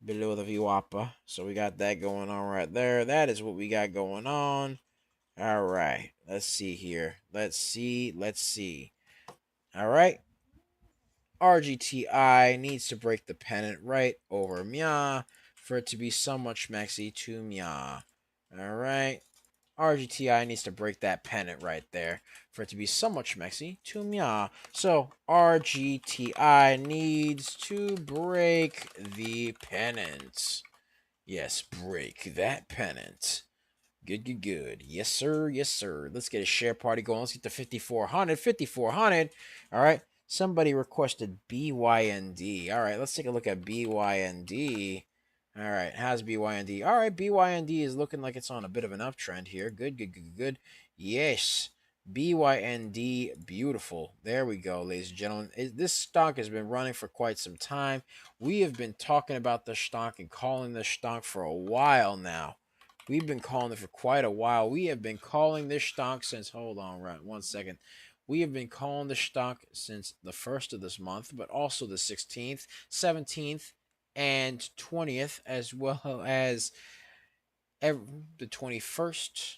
Below the VWAPA. So we got that going on right there. That is what we got going on. All right. Let's see here. Let's see. All right. RGTI needs to break the pennant right over Mya for it to be somewhat schmexy to Mya. All right. RGTI needs to break that pennant right there for it to be somewhat schmexy to Mya. So RGTI needs to break the pennant. Yes, break that pennant. Good. Yes, sir. Let's get a share party going. Let's get to 5,400. 5,400. All right. Somebody requested BYND. All right. Let's take a look at BYND. All right. How's BYND? All right. BYND is looking like it's on a bit of an uptrend here. Good. Yes. BYND, beautiful. There we go, ladies and gentlemen. This stock has been running for quite some time. We have been talking about the stock and calling this stock for a while now. We've been calling it for quite a while. We have been calling this stock since, hold on, right, 1 second. We have been calling the stock since the 1st of this month, but also the 16th, 17th, and 20th, as well as the 21st,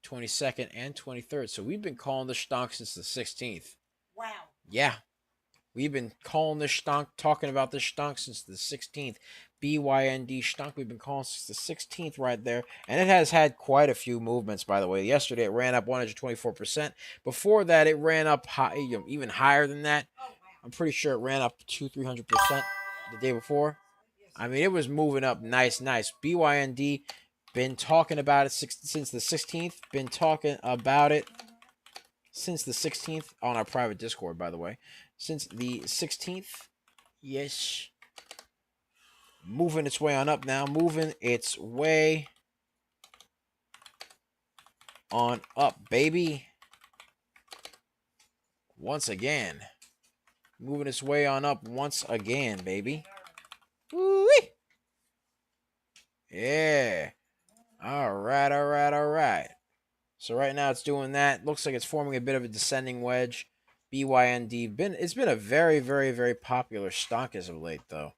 22nd, and 23rd. So we've been calling the stonk since the 16th. Wow. Yeah. We've been calling this stonk, talking about this stonk since the 16th. BYND stonk, we've been calling since the 16th right there. And it has had quite a few movements, by the way. Yesterday, it ran up 124%. Before that, it ran up even higher than that. I'm pretty sure it ran up 200-300% the day before. I mean, it was moving up nice. BYND, been talking about it since the 16th. Been talking about it since the 16th on our private Discord, by the way. Since the 16th, yes. Moving its way on up now. Moving its way on up, baby. Once again. Moving its way on up once again, baby. Woo-wee. Yeah. All right. So right now it's doing that. Looks like it's forming a bit of a descending wedge. BYND. It's been a very popular stock as of late, though.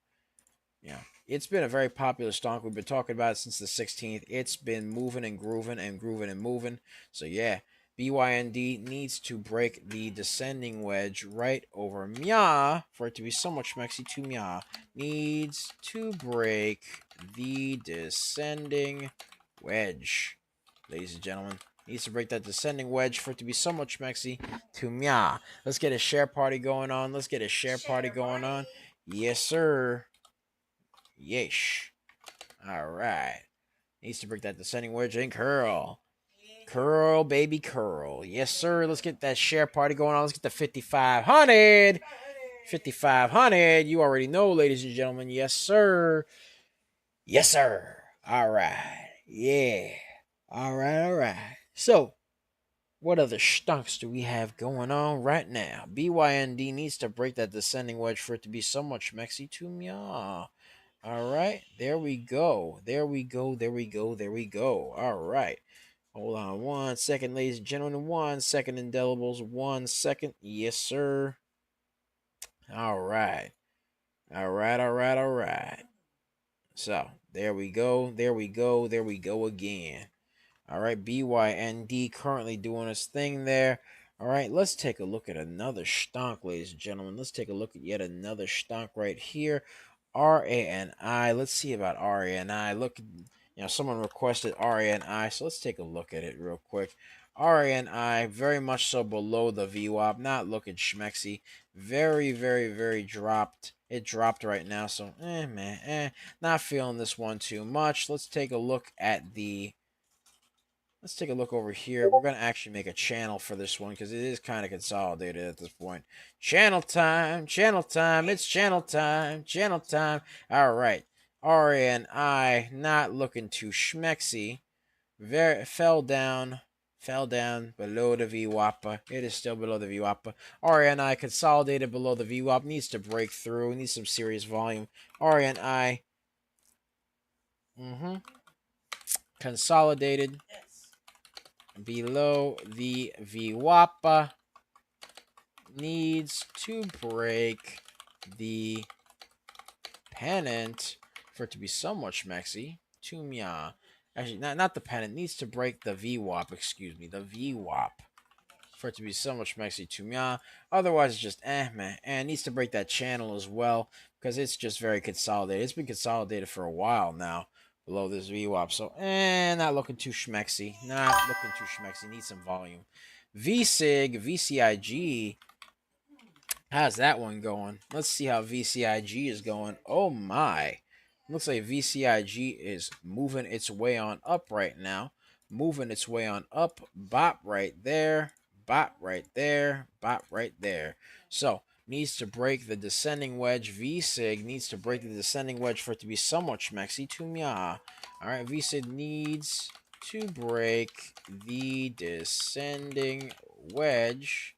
Yeah. It's been a very popular stock. We've been talking about it since the 16th. It's been moving and grooving and moving. So yeah, BYND needs to break the descending wedge right over Mya for it to be somewhat schmexy to Mya. Needs to break the descending wedge. Ladies and gentlemen, needs to break that descending wedge for it to be somewhat schmexy to Mya. Let's get a share party going on. Yes, sir. Yeesh. All right. Needs to break that descending wedge and curl. Curl, baby, curl. Yes, sir. Let's get that share party going on. Let's get the 5,500. 5,500. You already know, ladies and gentlemen. Yes, sir. Yes, sir. All right. Yeah. All right. So, what other stunks do we have going on right now? BYND needs to break that descending wedge for it to be somewhat schmexy to me. All right. There we go. All right. Hold on 1 second, ladies and gentlemen. 1 second, indelibles. 1 second. Yes, sir. All right. So, there we go again. All right, BYND currently doing his thing there. All right, let's take a look at another stonk, ladies and gentlemen. Let's take a look at yet another stonk right here. RANI. Let's see about RANI. Look, someone requested RANI, so let's take a look at it real quick. RANI, very much so below the VWAP. Not looking schmexy. Very dropped. It dropped right now, so not feeling this one too much. Let's take a look at the... Let's take a look over here. We're going to actually make a channel for this one because it is kind of consolidated at this point. Channel time. It's channel time. All right. RANI not looking too schmexy. Fell down below the VWAP. It is still below the VWAP. RANI consolidated below the VWAP. Needs to break through. Needs some serious volume. RANI. Consolidated below the VWAP. Needs to break the pennant for it to be somewhat schmexy to Mya. Actually, not the pennant. Needs to break the VWAP, excuse me. The VWAP for it to be somewhat schmexy to Mya. Otherwise, it's just and needs to break that channel as well because it's just very consolidated. It's been consolidated for a while now below this VWAP. So, not looking too schmexy. Needs some volume. VCIG. How's that one going? Let's see how VCIG is going. Oh my. Looks like VCIG is moving its way on up right now. Bop right there. So, needs to break the descending wedge. VSIG needs to break the descending wedge for it to be somewhat schmexy to Mya. Alright, VSIG needs to break the descending wedge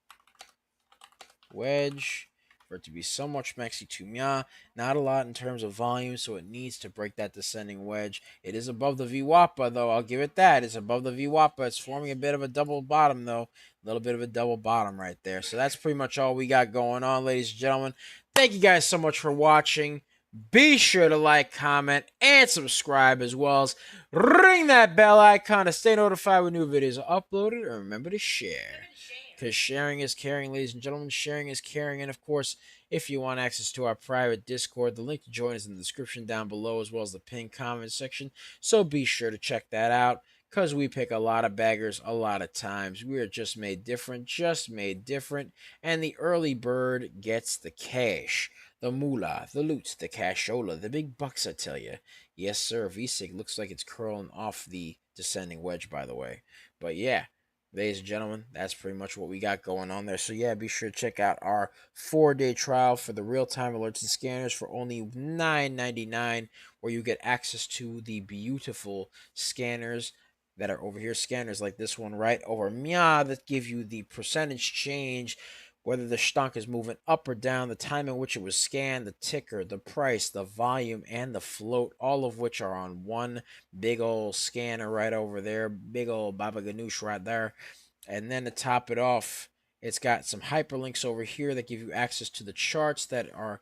for it to be somewhat schmexy to Mya. Not a lot in terms of volume, so it needs to break that descending wedge. It is above the VWAP, though. I'll give it that. It's above the VWAP. It's forming a bit of a double bottom, though. A little bit of a double bottom right there. So that's pretty much all we got going on, ladies and gentlemen. Thank you guys so much for watching. Be sure to like, comment, and subscribe, as well as ring that bell icon to stay notified when new videos are uploaded. And remember to share, because sharing is caring, ladies and gentlemen. Sharing is caring. And of course, if you want access to our private Discord, the link to join is in the description down below, as well as the pinned comment section. So be sure to check that out, because we pick a lot of baggers a lot of times. We are just made different, and the early bird gets the cash. The moolah, the loot, the cashola, the big bucks, I tell you. Yes, sir. VTYX looks like it's curling off the descending wedge, by the way. But yeah, ladies and gentlemen, that's pretty much what we got going on there. So yeah, be sure to check out our 4-day trial for the real-time alerts and scanners for only $9.99, where you get access to the beautiful scanners that are over here. Scanners like this one right over Mia that give you the percentage change, whether the stock is moving up or down, the time in which it was scanned, the ticker, the price, the volume, and the float, all of which are on one big old scanner right over there, big old Baba Ganoush right there. And then to top it off, it's got some hyperlinks over here that give you access to the charts that are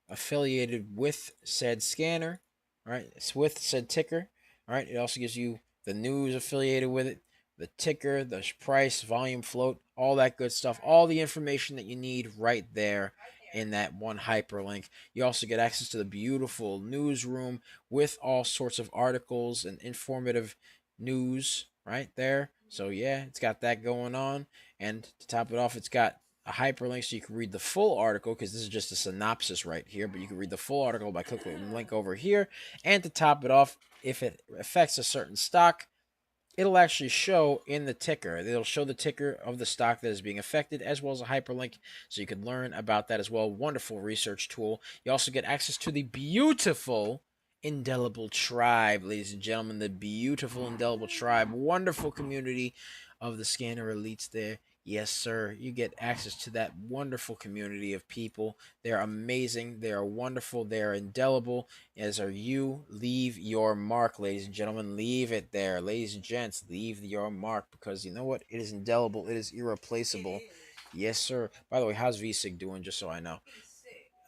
affiliated with said scanner, right? It's with said ticker, right? It also gives you the news affiliated with it, the ticker, the price, volume, float, all that good stuff, all the information that you need right there in that one hyperlink. You also get access to the beautiful newsroom with all sorts of articles and informative news right there. So yeah, it's got that going on. And to top it off, it's got a hyperlink so you can read the full article, because this is just a synopsis right here, but you can read the full article by clicking the link over here. And to top it off, if it affects a certain stock, it'll actually show in the ticker. It'll show the ticker of the stock that is being affected, as well as a hyperlink, so you can learn about that as well. Wonderful research tool. You also get access to the beautiful Indelible Tribe, ladies and gentlemen. The beautiful Indelible Tribe. Wonderful community of the scanner elites there. Yes, sir. You get access to that wonderful community of people. They're amazing. They are wonderful. They are indelible, as are you. Leave your mark, ladies and gentlemen. Leave it there. Ladies and gents, leave your mark, because you know what? It is indelible. It is irreplaceable. Yes, sir. By the way, how's VTYX doing, just so I know?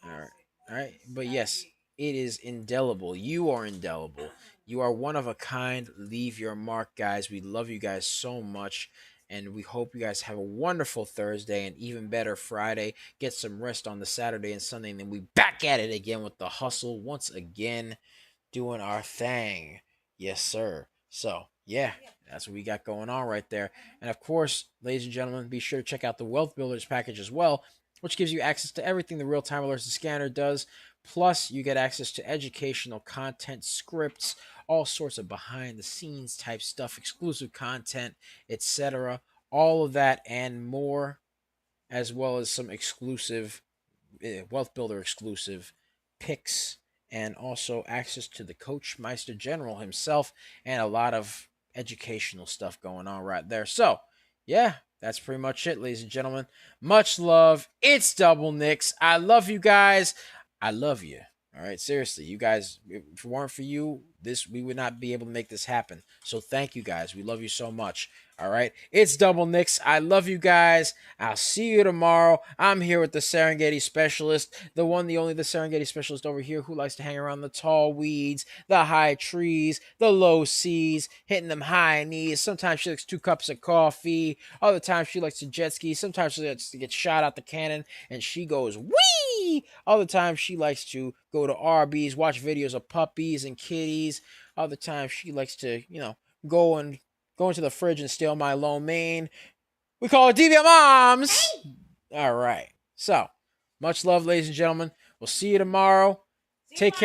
All right. All right. But yes, it is indelible. You are indelible. You are one of a kind. Leave your mark, guys. We love you guys so much. And we hope you guys have a wonderful Thursday and even better Friday. Get some rest on the Saturday and Sunday. And then we back at it again with the hustle once again, doing our thing. Yes, sir. So, yeah, that's what we got going on right there. And of course, ladies and gentlemen, be sure to check out the Wealth Builders package as well, which gives you access to everything the real-time alerts and scanner does. Plus, you get access to educational content, scripts, all sorts of behind-the-scenes type stuff, exclusive content, etc. All of that and more, as well as some exclusive Wealth Builder exclusive picks, and also access to the Coach Meister General himself, and a lot of educational stuff going on right there. So, yeah, that's pretty much it, ladies and gentlemen. Much love. It's Double Nicks. I love you guys. I love you. All right, seriously, you guys, if it weren't for you, we would not be able to make this happen. So thank you guys. We love you so much. All right, it's Double Nicks. I love you guys. I'll see you tomorrow. I'm here with the Serengeti specialist, the one, the only, the Serengeti specialist over here, who likes to hang around the tall weeds, the high trees, the low seas, hitting them high knees. Sometimes she likes 2 cups of coffee. Other times she likes to jet ski. Sometimes she likes to get shot out the cannon and she goes wee. Other times she likes to go to Arby's, watch videos of puppies and kitties. Other times she likes to, go into the fridge and steal my lo mein. We call it DBM Moms. All right. So, much love, ladies and gentlemen. We'll see you tomorrow. Take care.